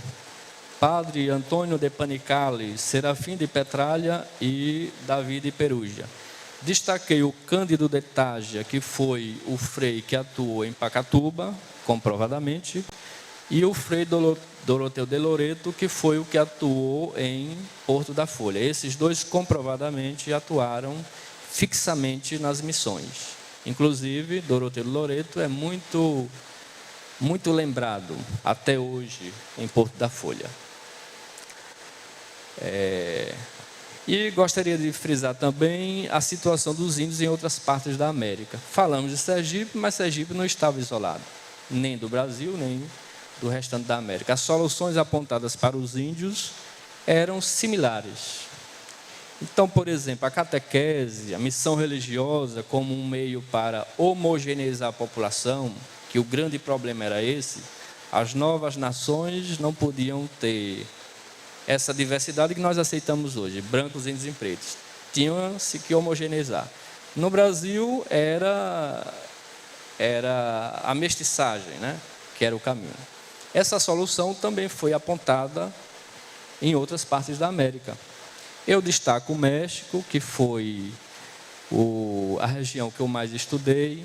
Padre Antônio de Panicali, Serafim de Petralha e Davi de Perugia. Destaquei o Cândido de Tágia, que foi o frei que atuou em Pacatuba, comprovadamente, e o frei Doroteu de Loreto, que foi o que atuou em Porto da Folha. Esses dois comprovadamente atuaram fixamente nas missões. Inclusive, Doroteu de Loreto é muito lembrado até hoje em Porto da Folha. E gostaria de frisar também a situação dos índios em outras partes da América. Falamos de Sergipe, mas Sergipe não estava isolado, nem do Brasil, nem do restante da América. As soluções apontadas para os índios eram similares. Então, por exemplo, a catequese, a missão religiosa como um meio para homogeneizar a população, que o grande problema era esse, as novas nações não podiam ter essa diversidade que nós aceitamos hoje, brancos, índios e pretos. Tinham-se que homogeneizar. No Brasil, era a mestiçagem, né? Que era o caminho. Essa solução também foi apontada em outras partes da América. Eu destaco o México, que foi a região que eu mais estudei.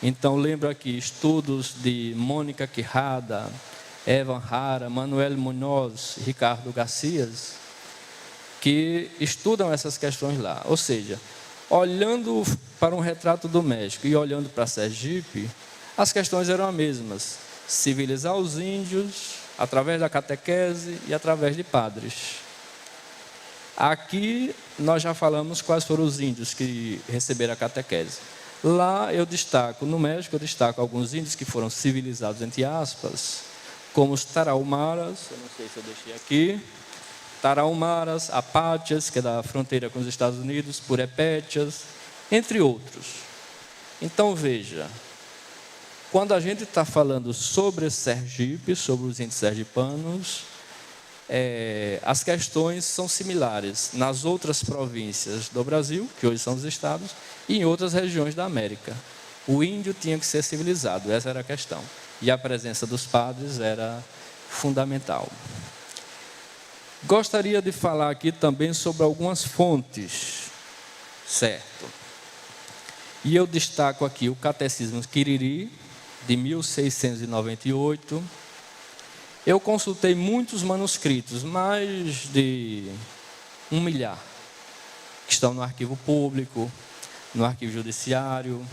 Então, lembro aqui estudos de Mônica Quijada, Evan Hara, Manuel Munoz, Ricardo Garcias, que estudam essas questões lá. Ou seja, olhando para um retrato do México e olhando para Sergipe, as questões eram as mesmas. Civilizar os índios através da catequese e através de padres. Aqui nós já falamos quais foram os índios que receberam a catequese. Lá eu destaco, no México eu destaco alguns índios que foram civilizados, entre aspas, como os tarahumaras, eu não sei se eu deixei aqui, tarahumaras, apátias, que é da fronteira com os Estados Unidos, purépétias, entre outros. Então veja, quando a gente está falando sobre Sergipe, sobre os índios sergipanos, as questões são similares nas outras províncias do Brasil, que hoje são os estados, e em outras regiões da América. O índio tinha que ser civilizado, essa era a questão. E a presença dos padres era fundamental. Gostaria de falar aqui também sobre algumas fontes, certo? E eu destaco aqui o Catecismo Quiriri, de 1698. Eu consultei muitos manuscritos, mais de 1 milhar, que estão no arquivo público, no arquivo judiciário,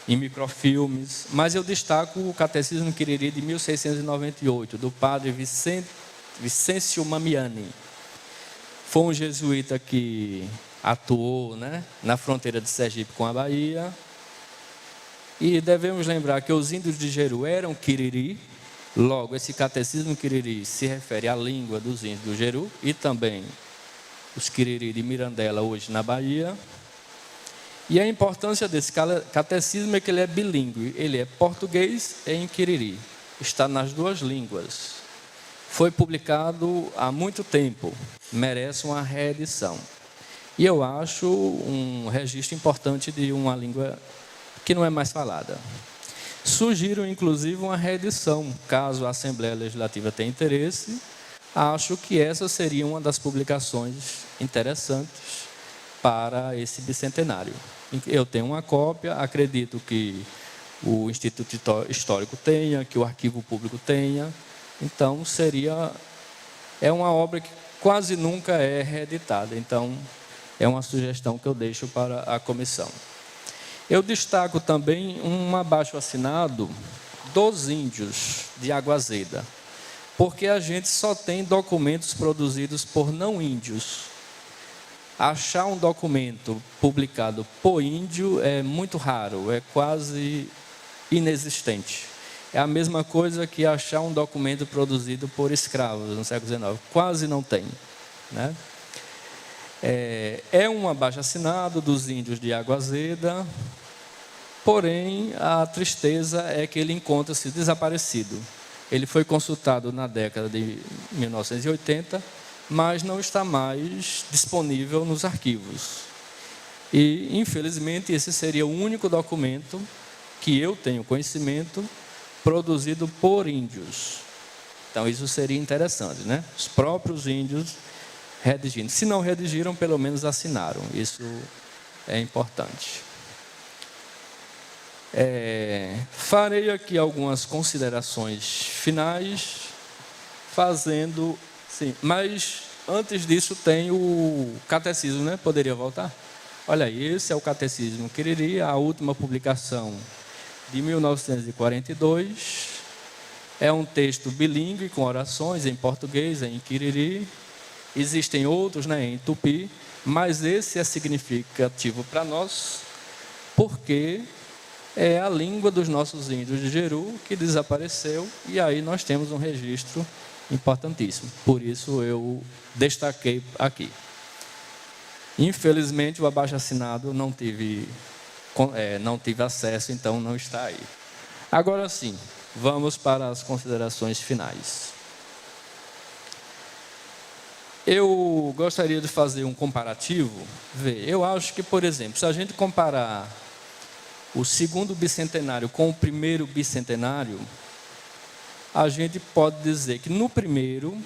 em microfilmes, mas eu destaco o Catecismo Quiriri de 1698, do padre Vicêncio Mamiani. Foi um jesuíta que atuou, né, na fronteira de Sergipe com a Bahia. E devemos lembrar que os índios de Jeru eram Quiriri. Logo, esse Catecismo Quiriri se refere à língua dos índios do Jeru e também os Quiriri de Mirandela, hoje na Bahia. E a importância desse catecismo é que ele é bilíngue, ele é português e em Quiriri, está nas duas línguas. Foi publicado há muito tempo, merece uma reedição. E eu acho um registro importante de uma língua que não é mais falada. Sugiro, inclusive, uma reedição, caso a Assembleia Legislativa tenha interesse. Acho que essa seria uma das publicações interessantes para esse bicentenário. Eu tenho uma cópia, acredito que o Instituto Histórico tenha, que o Arquivo Público tenha. Então, é uma obra que quase nunca é reeditada. Então, é uma sugestão que eu deixo para a comissão. Eu destaco também um abaixo-assinado dos índios de Água Azeda, porque a gente só tem documentos produzidos por não índios. Achar um documento publicado por índio é muito raro, é quase inexistente. É a mesma coisa que achar um documento produzido por escravos no século XIX, quase não tem, né? É um abaixo-assinado dos índios de Água Azeda, porém, a tristeza é que ele encontra-se desaparecido. Ele foi consultado na década de 1980, mas não está mais disponível nos arquivos. E, infelizmente, esse seria o único documento que eu tenho conhecimento produzido por índios. Então, isso seria interessante, né? Os próprios índios redigindo. Se não redigiram, pelo menos assinaram. Isso é importante. Farei aqui algumas considerações finais, fazendo... Sim, mas antes disso tem o catecismo, né? Poderia voltar? Olha aí, esse é o Catecismo Quiriri, a última publicação de 1942. É um texto bilíngue com orações em português, em Quiriri. Existem outros, né, em Tupi, mas esse é significativo para nós, porque é a língua dos nossos índios de Jeru que desapareceu, e aí nós temos um registro importantíssimo. Por isso eu destaquei aqui. Infelizmente, o abaixo-assinado não tive acesso, então não está aí. Agora sim, vamos para as considerações finais. Eu gostaria de fazer um comparativo. Eu acho que, por exemplo, se a gente comparar o segundo bicentenário com o primeiro bicentenário, a gente pode dizer que no primeiro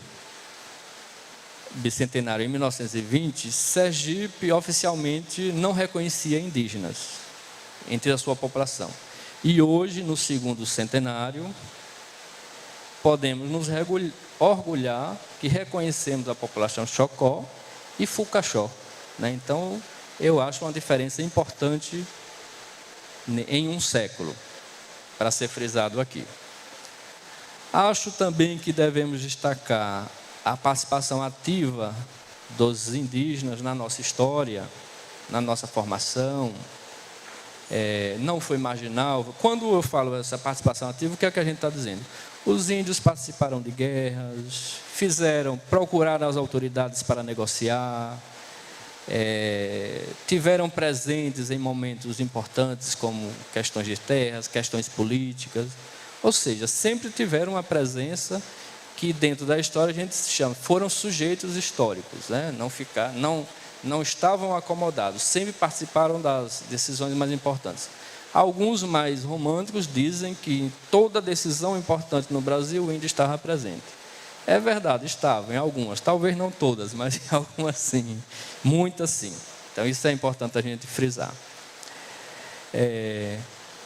bicentenário, em 1920, Sergipe oficialmente não reconhecia indígenas entre a sua população. E hoje, no segundo centenário, podemos nos orgulhar que reconhecemos a população Xocó e Fucaxó, né? Então, eu acho uma diferença importante em um século, para ser frisado aqui. Acho também que devemos destacar a participação ativa dos indígenas na nossa história, na nossa formação. Não foi marginal. Quando eu falo essa participação ativa, o que é que a gente está dizendo? Os índios participaram de guerras, procuraram as autoridades para negociar, tiveram presentes em momentos importantes, como questões de terras, questões políticas. Ou seja, sempre tiveram uma presença que dentro da história a gente chama, foram sujeitos históricos, né? Não estavam acomodados, sempre participaram das decisões mais importantes. Alguns mais românticos dizem que em toda decisão importante no Brasil o índio estava presente. É verdade, estava em algumas, talvez não todas, mas em algumas sim, muitas sim. Então isso é importante a gente frisar.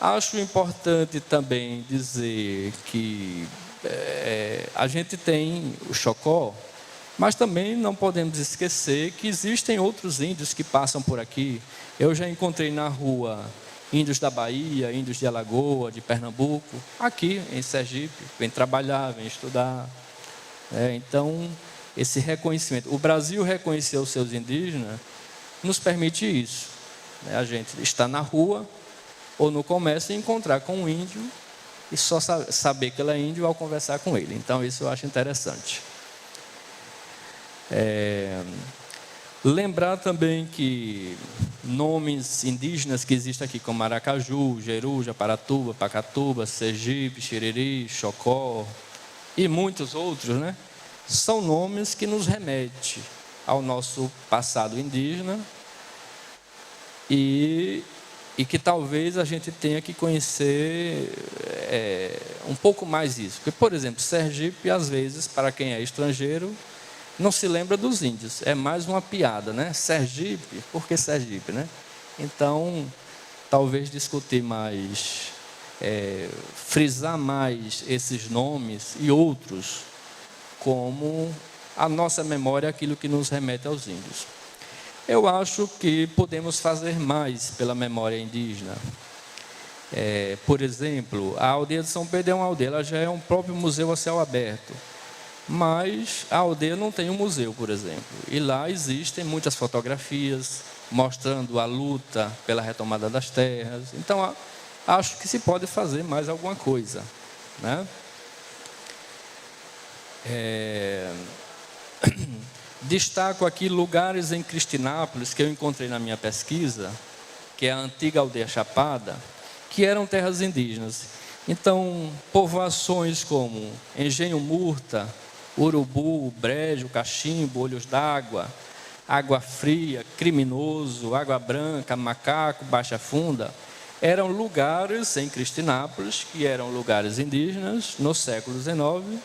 Acho importante também dizer que a gente tem o Xocó, mas também não podemos esquecer que existem outros índios que passam por aqui. Eu já encontrei na rua índios da Bahia, índios de Alagoas, de Pernambuco, aqui em Sergipe, vêm trabalhar, vêm estudar. Então, esse reconhecimento, o Brasil reconhecer os seus indígenas, nos permite isso. A gente está na rua ou no comércio e encontrar com um índio e só saber que ele é índio ao conversar com ele. Então, isso eu acho interessante. Lembrar também que nomes indígenas que existem aqui, como Aracaju, Jeru, Japaratuba, Pacatuba, Sergipe, Xiriri, Xocó e muitos outros, né? São nomes que nos remetem ao nosso passado indígena e que talvez a gente tenha que conhecer um pouco mais isso. Porque, por exemplo, Sergipe, às vezes, para quem é estrangeiro, não se lembra dos índios. É mais uma piada, né? Sergipe, por que Sergipe, né? Então, talvez discutir mais, frisar mais esses nomes e outros, como a nossa memória, aquilo que nos remete aos índios. Eu acho que podemos fazer mais pela memória indígena. Por exemplo, a aldeia de São Pedro é uma aldeia, ela já é um próprio museu a céu aberto. Mas a aldeia não tem um museu, por exemplo. E lá existem muitas fotografias mostrando a luta pela retomada das terras. Então, acho que se pode fazer mais alguma coisa, né? Destaco aqui lugares em Cristinápolis que eu encontrei na minha pesquisa, que é a antiga aldeia Chapada, que eram terras indígenas. Então, povoações como Engenho Murta, Urubu, Brejo, Cachimbo, Olhos d'Água, Água Fria, Criminoso, Água Branca, Macaco, Baixa Funda, eram lugares em Cristinápolis, que eram lugares indígenas no século XIX,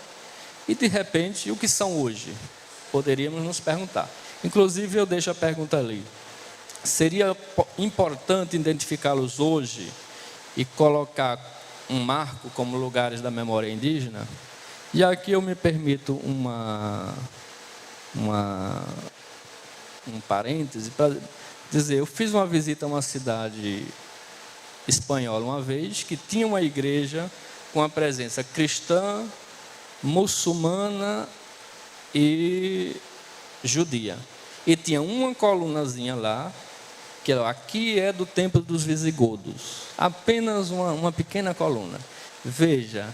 E, de repente, o que são hoje? Poderíamos nos perguntar. Inclusive, eu deixo a pergunta ali. Seria importante identificá-los hoje e colocar um marco como lugares da memória indígena? E aqui eu me permito um parêntese para dizer, eu fiz uma visita a uma cidade espanhola uma vez, que tinha uma igreja com a presença cristã, muçulmana e judia. E tinha uma colunazinha lá, que aqui é do templo dos visigodos. Apenas uma pequena coluna. Veja,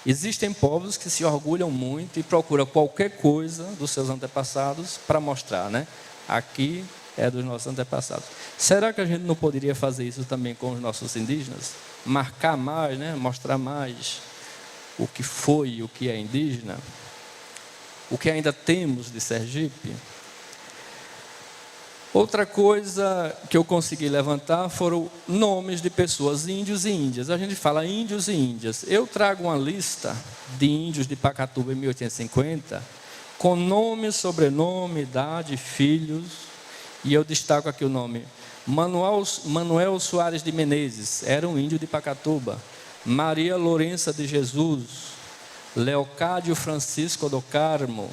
existem povos que se orgulham muito e procuram qualquer coisa dos seus antepassados para mostrar, né? Aqui é dos nossos antepassados. Será que a gente não poderia fazer isso também com os nossos indígenas? Marcar mais, né? Mostrar mais o que foi e o que é indígena? O que ainda temos de Sergipe? Outra coisa que eu consegui levantar foram nomes de pessoas, índios e índias. A gente fala índios e índias. Eu trago uma lista de índios de Pacatuba em 1850, com nome, sobrenome, idade, filhos, e eu destaco aqui o nome. Manuel Soares de Menezes, era um índio de Pacatuba. Maria Lourença de Jesus, Leocádio Francisco do Carmo,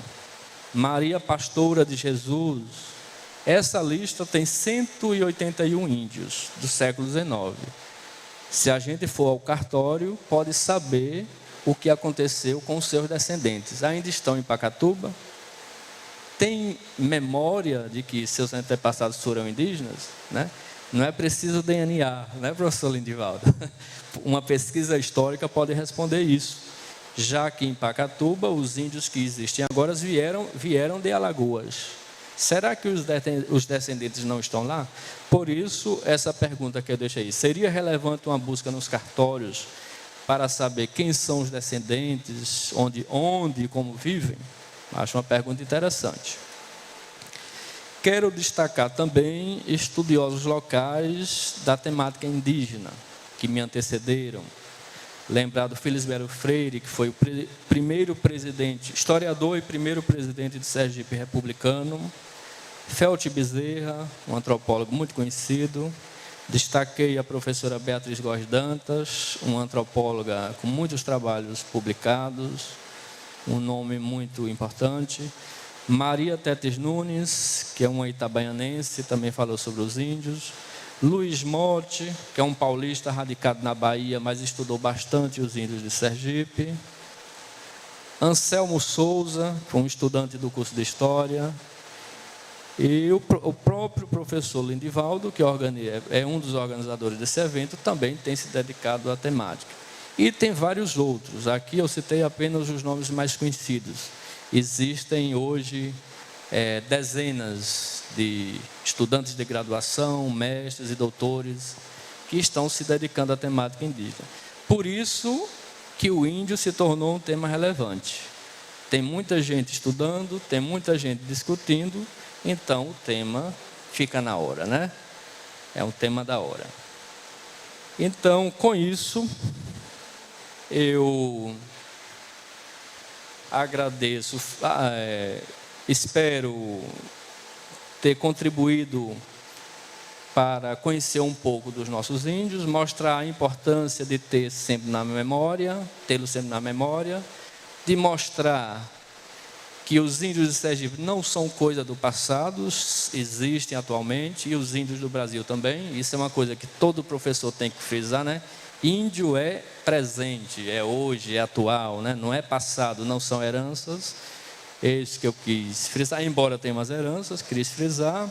Maria Pastora de Jesus. Essa lista tem 181 índios do século XIX. Se a gente for ao cartório, pode saber o que aconteceu com os seus descendentes. Ainda estão em Pacatuba? Tem memória de que seus antepassados foram indígenas? Né? Não é preciso DNA, né, professor Lindivaldo? Uma pesquisa histórica pode responder isso. Já que em Pacatuba, os índios que existem agora vieram de Alagoas. Será que os descendentes não estão lá? Por isso, essa pergunta que eu deixei aí. Seria relevante uma busca nos cartórios para saber quem são os descendentes, onde e como vivem? Acho uma pergunta interessante. Quero destacar também estudiosos locais da temática indígena, que me antecederam. Lembrar do Felisberto Freire, que foi o primeiro presidente, historiador e primeiro presidente de Sergipe republicano. Felt Bezerra, um antropólogo muito conhecido. Destaquei a professora Beatriz Góes Dantas, uma antropóloga com muitos trabalhos publicados, um nome muito importante. Maria Tetes Nunes, que é uma itabaianense, também falou sobre os índios. Luiz Motti, que é um paulista radicado na Bahia, mas estudou bastante os índios de Sergipe. Anselmo Souza, um estudante do curso de História. E o próprio professor Lindivaldo, que é um dos organizadores desse evento, também tem se dedicado à temática. E tem vários outros. Aqui eu citei apenas os nomes mais conhecidos. Existem hoje dezenas de estudantes de graduação, mestres e doutores que estão se dedicando à temática indígena. Por isso que o índio se tornou um tema relevante. Tem muita gente estudando, tem muita gente discutindo, então o tema fica na hora, né? É um tema da hora. Então, com isso, eu agradeço, espero ter contribuído para conhecer um pouco dos nossos índios, mostrar a importância de ter sempre na memória, tê-lo sempre na memória, de mostrar que os índios de Sergipe não são coisa do passado, existem atualmente, e os índios do Brasil também. Isso é uma coisa que todo professor tem que frisar, né? Índio é presente, é hoje, é atual, né? Não é passado, não são heranças. É isso que eu quis frisar, embora tenha umas heranças, quis frisar.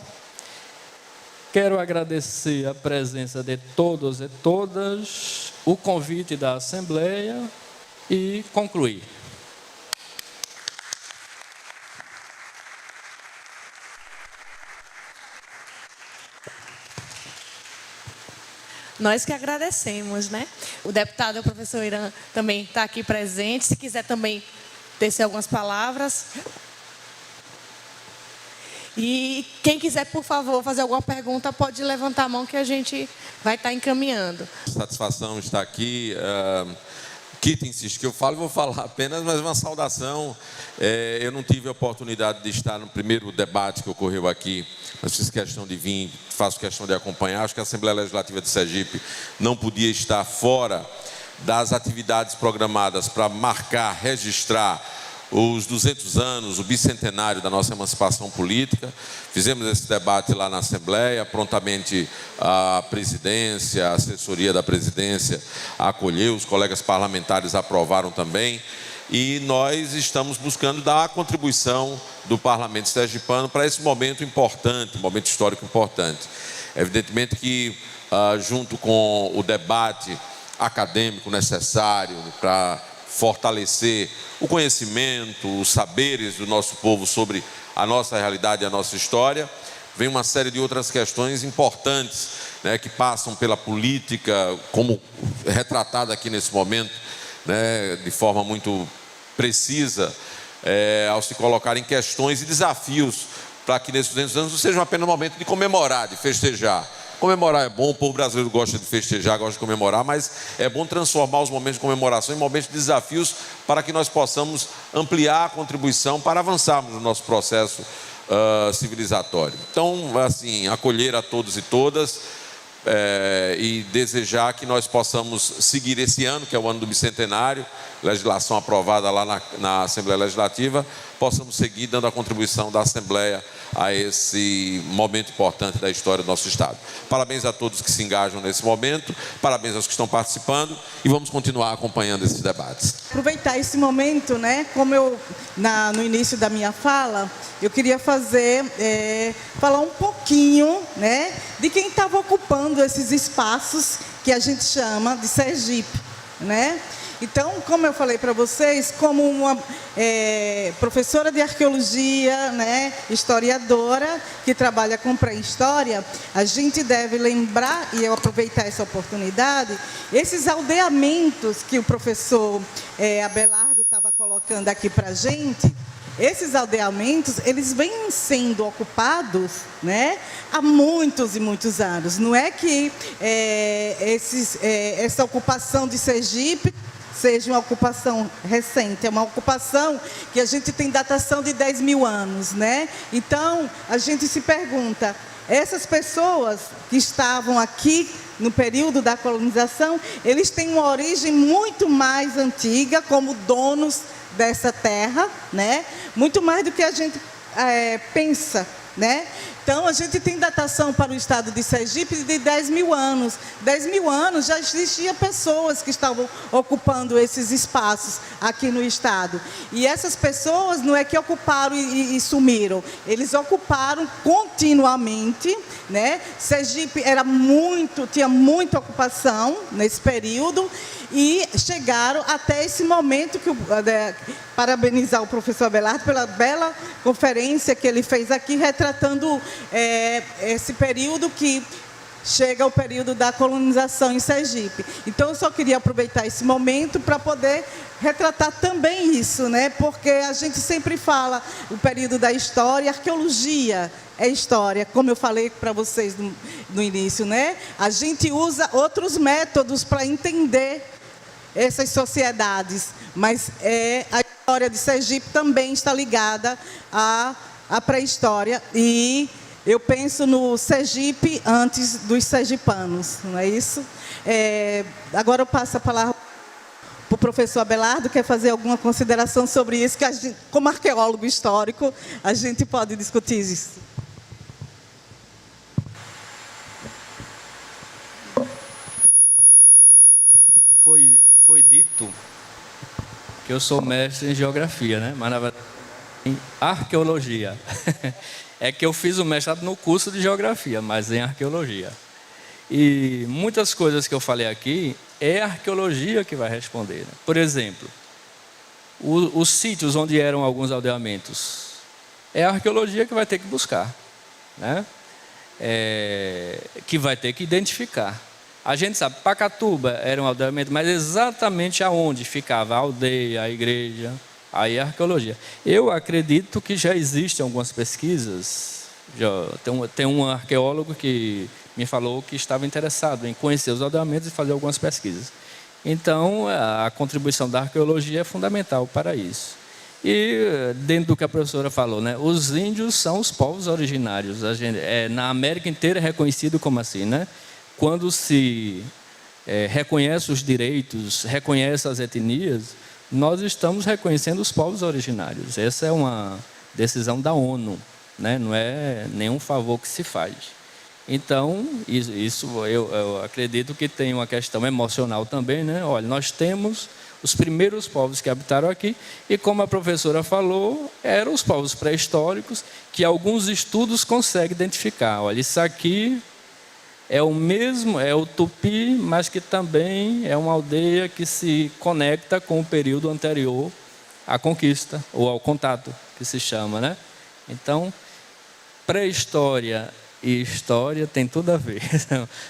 Quero agradecer a presença de todos e todas, o convite da Assembleia e concluir. Nós que agradecemos, né? O deputado, o professor Irã, também está aqui presente. Se quiser também tecer algumas palavras. E quem quiser, por favor, fazer alguma pergunta, pode levantar a mão que a gente vai estar encaminhando. Satisfação estar aqui. Kita insiste que eu falo, vou falar apenas, mas uma saudação. Eu não tive a oportunidade de estar no primeiro debate que ocorreu aqui, mas fiz questão de vir, faço questão de acompanhar. Acho que a Assembleia Legislativa de Sergipe não podia estar fora das atividades programadas para marcar, registrar os 200 anos, o bicentenário da nossa emancipação política. Fizemos esse debate lá na Assembleia, prontamente a presidência, a assessoria da presidência acolheu, os colegas parlamentares aprovaram também, e nós estamos buscando dar a contribuição do Parlamento sergipano para esse momento importante, um momento histórico importante. Evidentemente que, junto com o debate acadêmico necessário para fortalecer o conhecimento, os saberes do nosso povo sobre a nossa realidade e a nossa história, vem uma série de outras questões importantes, né, que passam pela política, como retratada aqui nesse momento, né, de forma muito precisa, ao se colocarem questões e desafios para que nesses 200 anos não seja apenas um momento de comemorar, de festejar. Comemorar é bom, o povo brasileiro gosta de festejar, gosta de comemorar, mas é bom transformar os momentos de comemoração em momentos de desafios para que nós possamos ampliar a contribuição para avançarmos no nosso processo civilizatório. Então, assim, acolher a todos e todas e desejar que nós possamos seguir esse ano, que é o ano do bicentenário, legislação aprovada lá na Assembleia Legislativa, possamos seguir dando a contribuição da Assembleia a esse momento importante da história do nosso Estado. Parabéns a todos que se engajam nesse momento, parabéns aos que estão participando e vamos continuar acompanhando esses debates. Aproveitar esse momento, né? Como no início da minha fala, eu queria falar um pouquinho, né, de quem estava ocupando esses espaços que a gente chama de Sergipe, né? Então, como eu falei para vocês, como uma professora de arqueologia, né, historiadora, que trabalha com pré-história, a gente deve lembrar, e eu aproveitar essa oportunidade, esses aldeamentos que o professor Abelardo estava colocando aqui para a gente. Esses aldeamentos, eles vêm sendo ocupados, né, há muitos e muitos anos. Não é que essa ocupação de Sergipe seja uma ocupação recente, é uma ocupação que a gente tem datação de 10 mil anos, né? Então, a gente se pergunta, essas pessoas que estavam aqui no período da colonização, eles têm uma origem muito mais antiga, como donos dessa terra, né? Muito mais do que a gente pensa, né? Então, a gente tem datação para o estado de Sergipe de 10 mil anos. 10 mil anos já existiam pessoas que estavam ocupando esses espaços aqui no estado. E essas pessoas não é que ocuparam e sumiram, eles ocuparam continuamente, né? Sergipe tinha muita ocupação nesse período e chegaram até esse momento que parabenizar o professor Abelardo pela bela conferência que ele fez aqui, retratando esse período que chega ao período da colonização em Sergipe. Então, eu só queria aproveitar esse momento para poder retratar também isso, né? Porque a gente sempre fala o período da história, arqueologia é história, como eu falei para vocês no início, né? A gente usa outros métodos para entender essas sociedades, mas a história de Sergipe também está ligada à pré-história, e eu penso no Sergipe antes dos sergipanos, não é isso? Agora eu passo a palavra para o professor Abelardo, quer fazer alguma consideração sobre isso, que a gente, como arqueólogo histórico, a gente pode discutir isso. Foi dito que eu sou mestre em geografia, né? Mas na verdade em arqueologia. É que eu fiz o mestrado no curso de geografia, mas em arqueologia. E muitas coisas que eu falei aqui é a arqueologia que vai responder, né? Por exemplo, os sítios onde eram alguns aldeamentos, é a arqueologia que vai ter que buscar, né? Que vai ter que identificar. A gente sabe, Pacatuba era um aldeamento, mas exatamente aonde ficava a aldeia, a igreja, aí a arqueologia. Eu acredito que já existem algumas pesquisas. Tem um arqueólogo que me falou que estava interessado em conhecer os aldeamentos e fazer algumas pesquisas. Então, a contribuição da arqueologia é fundamental para isso. E, dentro do que a professora falou, né, os índios são os povos originários. Na América inteira é reconhecido como assim, né? Quando se reconhece os direitos, reconhece as etnias, nós estamos reconhecendo os povos originários. Essa é uma decisão da ONU, né? Não é nenhum favor que se faz. Então, isso eu acredito que tem uma questão emocional também, né? Olha, nós temos os primeiros povos que habitaram aqui, e como a professora falou, eram os povos pré-históricos, que alguns estudos conseguem identificar. Olha, isso aqui é o mesmo, é o Tupi, mas que também é uma aldeia que se conecta com o período anterior à conquista, ou ao contato, que se chama, né? Então, pré-história e história tem tudo a ver,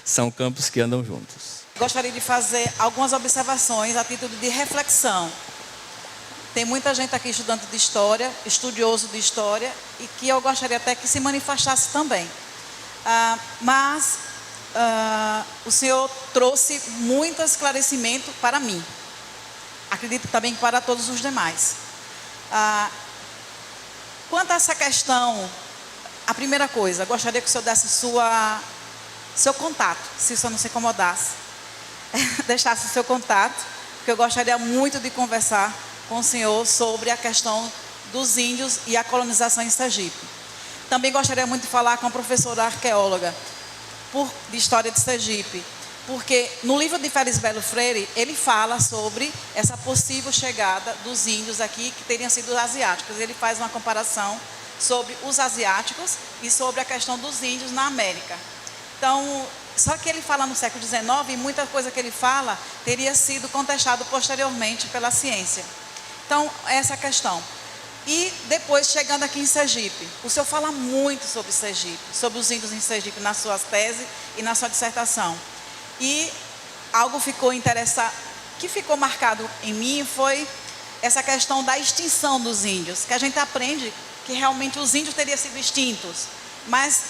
são campos que andam juntos. Gostaria de fazer algumas observações a título de reflexão. Tem muita gente aqui estudante de história, estudioso de história, e que eu gostaria até que se manifestasse também. Mas o senhor trouxe muito esclarecimento para mim. Acredito também para todos os demais. Quanto a essa questão, a primeira coisa, gostaria que o senhor desse seu contato, se o senhor não se incomodasse. Deixasse seu contato, porque eu gostaria muito de conversar com o senhor sobre a questão dos índios e a colonização em Sergipe. Também gostaria muito de falar com a professora arqueóloga de História de Sergipe, porque no livro de Félix Belo Freire, ele fala sobre essa possível chegada dos índios aqui, que teriam sido asiáticos. Ele faz uma comparação sobre os asiáticos e sobre a questão dos índios na América. Então, só que ele fala no século XIX, e muita coisa que ele fala teria sido contestado posteriormente pela ciência. Então, essa é a questão. E depois, chegando aqui em Sergipe, o senhor fala muito sobre Sergipe, sobre os índios em Sergipe, na sua tese e na sua dissertação. E algo ficou interessante, que ficou marcado em mim, foi essa questão da extinção dos índios, que a gente aprende que realmente os índios teriam sido extintos. Mas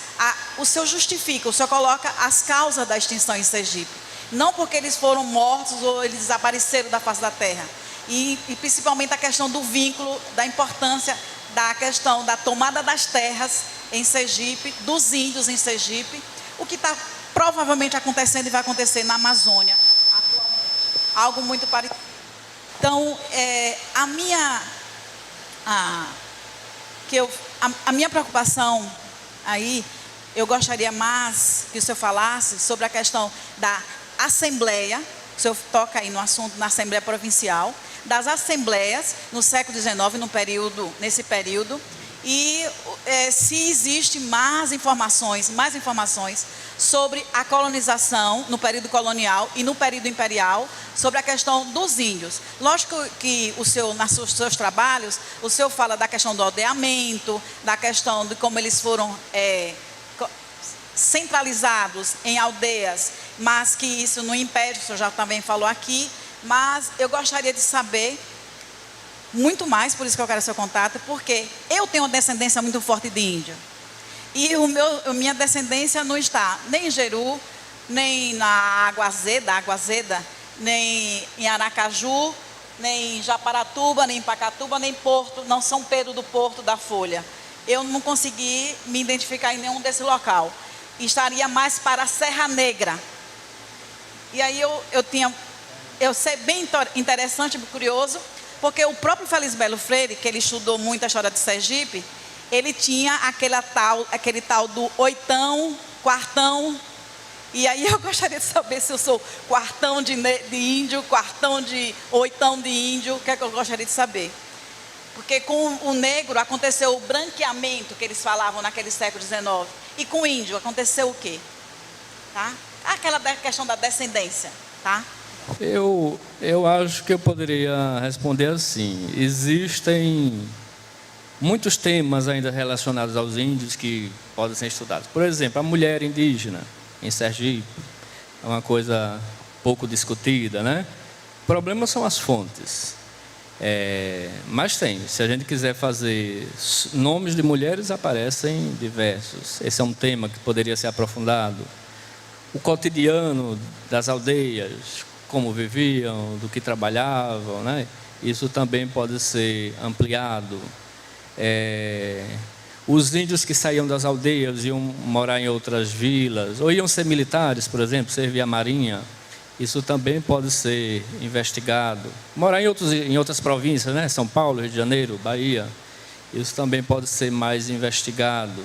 o senhor justifica, o senhor coloca as causas da extinção em Sergipe. Não porque eles foram mortos ou eles desapareceram da face da terra. E principalmente a questão do vínculo, da importância da questão da tomada das terras em Sergipe, dos índios em Sergipe, o que está provavelmente acontecendo e vai acontecer na Amazônia atualmente. Algo muito parecido. Então, a minha preocupação aí, eu gostaria mais que o senhor falasse sobre a questão da Assembleia, o senhor toca aí no assunto na Assembleia Provincial, das Assembleias no século XIX, nesse período, e se existe mais informações sobre a colonização no período colonial e no período imperial, sobre a questão dos índios. Lógico que o senhor, nos seus trabalhos, o senhor fala da questão do aldeamento, da questão de como eles foram centralizados em aldeias, mas que isso não impede, o senhor já também falou aqui, mas eu gostaria de saber muito mais, por isso que eu quero seu contato, porque eu tenho uma descendência muito forte de índio. E minha descendência não está nem em Jeru, nem na Água Azeda, nem em Aracaju, nem em Japaratuba, nem em Pacatuba, nem em Porto, não São Pedro do Porto da Folha. Eu não consegui me identificar em nenhum desse local. Estaria mais para a Serra Negra. E aí eu sei bem interessante e curioso, porque o próprio Félix Belo Freire, que ele estudou muito a história de Sergipe, ele tinha aquele tal do oitão, quartão. E aí eu gostaria de saber se eu sou quartão de índio, quartão de oitão de índio, o que é que eu gostaria de saber. Porque com o negro aconteceu o branqueamento que eles falavam naquele século XIX. E com o índio aconteceu o quê? Tá? Aquela questão da descendência, tá? Eu acho que eu poderia responder assim. Existem muitos temas ainda relacionados aos índios que podem ser estudados. Por exemplo, a mulher indígena em Sergipe é uma coisa pouco discutida, né? O problema são as fontes. Mas se a gente quiser fazer nomes de mulheres, aparecem diversos. Esse é um tema que poderia ser aprofundado. O cotidiano das aldeias, como viviam, do que trabalhavam, né? Isso também pode ser ampliado. Os índios que saíam das aldeias iam morar em outras vilas, ou iam ser militares, por exemplo, servir a marinha. Isso também pode ser investigado. Morar em outras províncias, né? São Paulo, Rio de Janeiro, Bahia. Isso também pode ser mais investigado.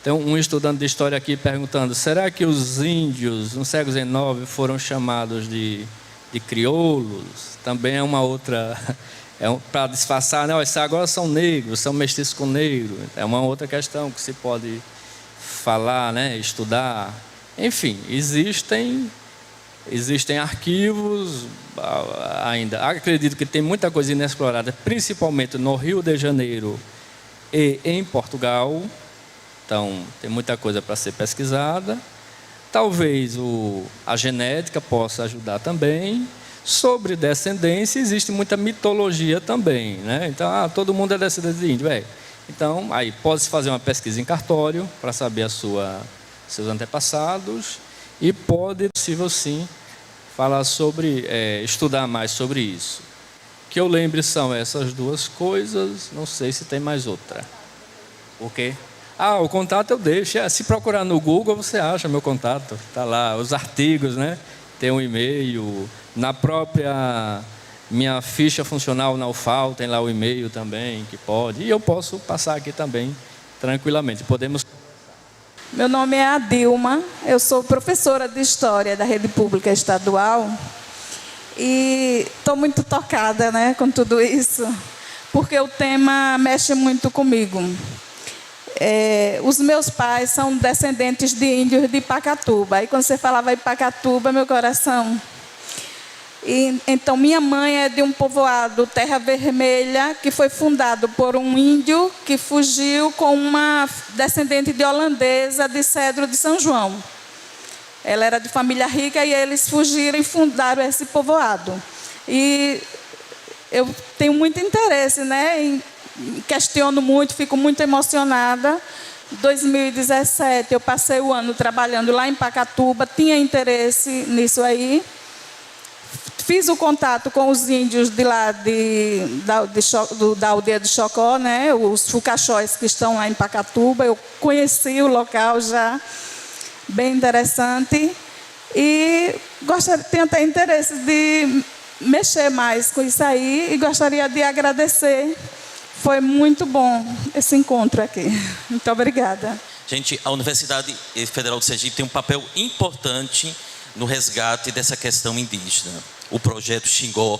Tem um estudante de história aqui perguntando, será que os índios, no século XIX, foram chamados de crioulos? Também é uma outra... para disfarçar, né? Esses agora são negros, são mestiços com negro. É uma outra questão que se pode falar, né? Estudar. Enfim, existem arquivos ainda. Acredito que tem muita coisa inexplorada, principalmente no Rio de Janeiro e em Portugal. Então, tem muita coisa para ser pesquisada. Talvez a genética possa ajudar também. Sobre descendência, existe muita mitologia também, né? Então, todo mundo é descendente de índio. Então, aí pode-se fazer uma pesquisa em cartório para saber seus antepassados e pode, possível sim, falar sobre, estudar mais sobre isso. Que eu lembre são essas duas coisas, não sei se tem mais outra. O quê? O contato eu deixo. Se procurar no Google, você acha meu contato. Está lá, os artigos, né? Tem um e-mail. Na própria minha ficha funcional na UFAL, tem lá o e-mail também, que pode. E eu posso passar aqui também, tranquilamente. Podemos... Meu nome é Adilma, eu sou professora de História da Rede Pública Estadual. E estou muito tocada, né, com tudo isso, porque o tema mexe muito comigo. Os meus pais são descendentes de índios de Pacatuba. E quando você falava em Pacatuba, meu coração... Então, minha mãe é de um povoado, Terra Vermelha, que foi fundado por um índio que fugiu com uma descendente de holandesa de Cedro de São João. Ela era de família rica e eles fugiram e fundaram esse povoado. E eu tenho muito interesse, né? Questiono muito, fico muito emocionada. Em 2017, eu passei o ano trabalhando lá em Pacatuba, tinha interesse nisso aí. Fiz o contato com os índios de lá da aldeia de Chocó, né? Os fucaxóis que estão lá em Pacatuba. Eu conheci o local já, bem interessante. E tenho até interesse de mexer mais com isso aí e gostaria de agradecer. Foi muito bom esse encontro aqui. Muito obrigada. Gente, a Universidade Federal de Sergipe tem um papel importante no resgate dessa questão indígena. O projeto Xingó,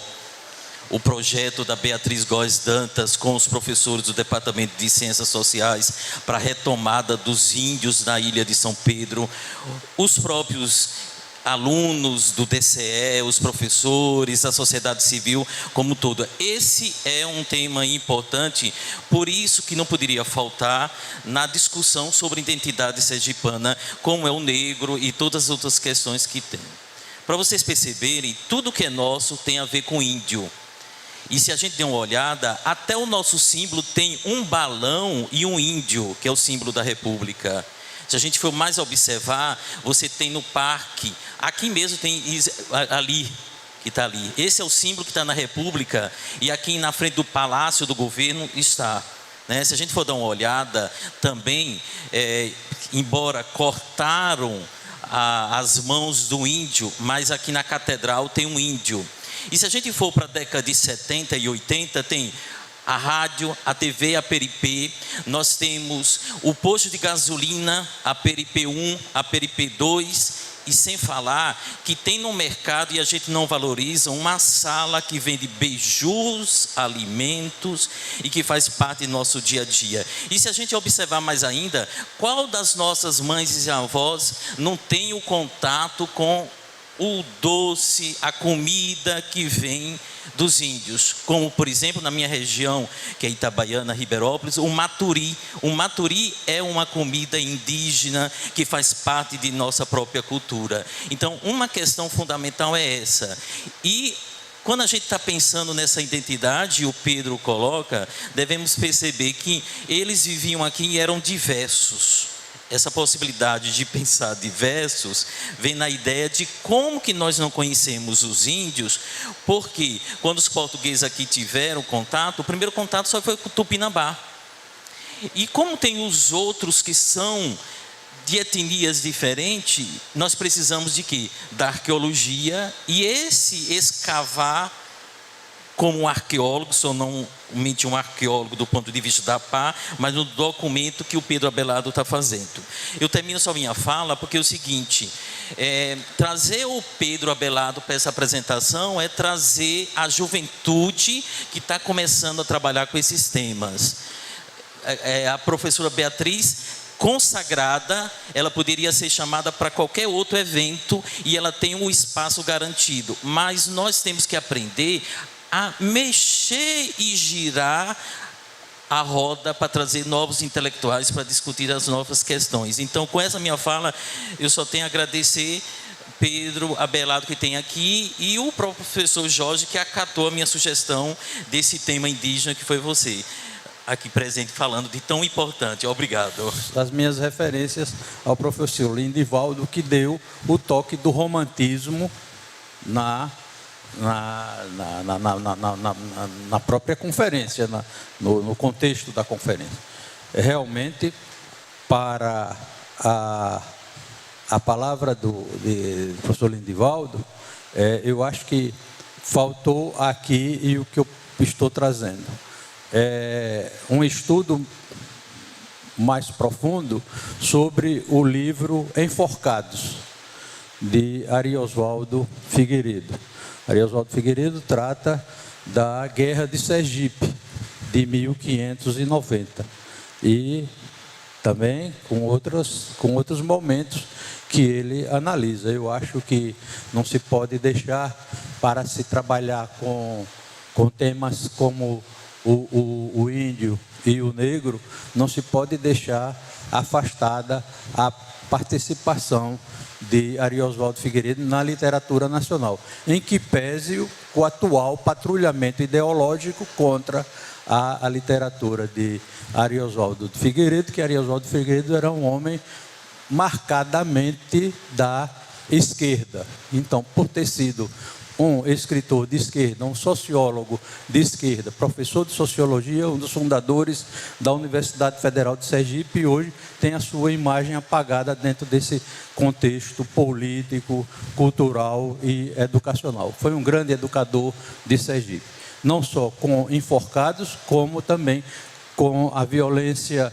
o projeto da Beatriz Góes Dantas com os professores do Departamento de Ciências Sociais para a retomada dos índios na ilha de São Pedro, os próprios alunos do DCE, os professores, a sociedade civil como um todo. Esse é um tema importante, por isso que não poderia faltar na discussão sobre identidade sergipana, como é o negro e todas as outras questões que tem. Para vocês perceberem, tudo que é nosso tem a ver com índio. E se a gente der uma olhada, até o nosso símbolo tem um balão e um índio, que é o símbolo da República. Se a gente for mais observar, você tem no parque, aqui mesmo tem ali, que está ali. Esse é o símbolo que está na República e aqui na frente do Palácio do Governo está. Né? Se a gente for dar uma olhada também, embora cortaram as mãos do índio, mas aqui na catedral tem um índio. E se a gente for para a década de 70 e 80, tem a rádio, a TV, a Peripê, nós temos o posto de gasolina, a Peripê 1, a Peripê 2, e sem falar que tem no mercado, e a gente não valoriza, uma sala que vende beijos, alimentos, e que faz parte do nosso dia a dia. E se a gente observar mais ainda, qual das nossas mães e avós não tem o contato com o doce, a comida que vem dos índios, como por exemplo na minha região, que é Itabaiana, Ribeirópolis, o maturi. O maturi é uma comida indígena que faz parte de nossa própria cultura. Então, uma questão fundamental é essa. E quando a gente está pensando nessa identidade, o Pedro coloca, devemos perceber que eles viviam aqui e eram diversos. essa possibilidade de pensar diversos vem na ideia de como que nós não conhecemos os índios, porque quando os portugueses aqui tiveram contato, o primeiro contato só foi com o Tupinambá. E como tem os outros que são de etnias diferentes, nós precisamos de quê? Da arqueologia, e esse escavar como um arqueólogo, sou não somente um arqueólogo do ponto de vista da PA, mas no documento que o Pedro Abelardo está fazendo. Eu termino só minha fala porque é o seguinte, trazer o Pedro Abelardo para essa apresentação é trazer a juventude que está começando a trabalhar com esses temas. A professora Beatriz, consagrada, ela poderia ser chamada para qualquer outro evento e ela tem um espaço garantido, mas nós temos que aprender a mexer e girar a roda para trazer novos intelectuais para discutir as novas questões. Então, com essa minha fala, eu só tenho a agradecer Pedro Abelardo que tem aqui e o professor Jorge que acatou a minha sugestão desse tema indígena que foi você aqui presente falando de tão importante. Obrigado. As minhas referências ao professor Lindivaldo, que deu o toque do romantismo na própria conferência, no contexto da conferência. Realmente, para a palavra do professor Lindivaldo, eu acho que faltou aqui e o que eu estou trazendo. Um estudo mais profundo sobre o livro Enforcados, de Ariosvaldo Figueiredo. Ariosvaldo Figueiredo trata da Guerra de Sergipe, de 1590, e também com outros momentos que ele analisa. Eu acho que não se pode deixar para se trabalhar com temas como o índio e o negro, não se pode deixar afastada a participação de Ariosvaldo Figueiredo na literatura nacional, em que pese o atual patrulhamento ideológico contra a literatura de Ariosvaldo Figueiredo, que Ariosvaldo Figueiredo era um homem marcadamente da esquerda. Então, por ter sido um escritor de esquerda, um sociólogo de esquerda, professor de sociologia, um dos fundadores da Universidade Federal de Sergipe, e hoje tem a sua imagem apagada dentro desse contexto político, cultural e educacional. Foi um grande educador de Sergipe, não só com Enforcados, como também com a violência,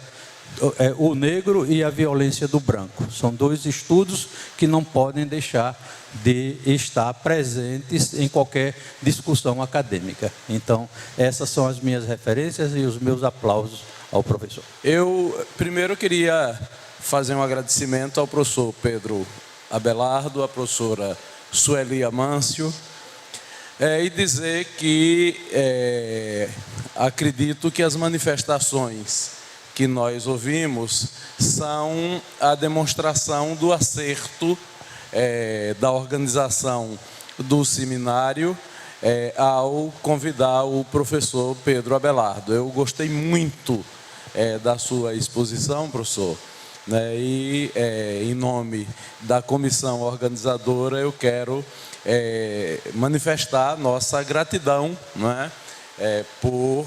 o negro e a violência do branco. São dois estudos que não podem deixar de estar presentes em qualquer discussão acadêmica. Então, essas são as minhas referências e os meus aplausos ao professor. Eu primeiro queria fazer um agradecimento ao professor Pedro Abelardo, à professora Sueli Amâncio, e dizer que acredito que as manifestações que nós ouvimos são a demonstração do acerto da organização do seminário ao convidar o professor Pedro Abelardo. Eu gostei muito da sua exposição, professor, né? E em nome da comissão organizadora eu quero manifestar nossa gratidão, né? Por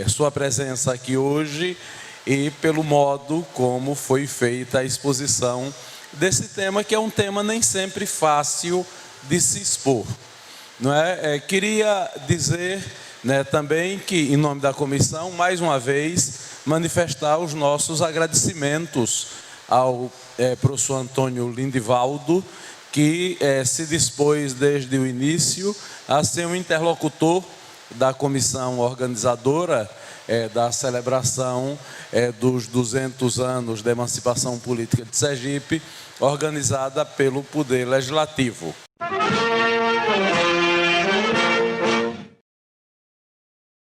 sua presença aqui hoje e pelo modo como foi feita a exposição desse tema, que é um tema nem sempre fácil de se expor, não é? Queria dizer, né, também que, em nome da comissão, mais uma vez, manifestar os nossos agradecimentos ao professor Antônio Lindivaldo, que se dispôs desde o início a ser um interlocutor da comissão organizadora da celebração dos 200 anos da emancipação política de Sergipe, organizada pelo Poder Legislativo.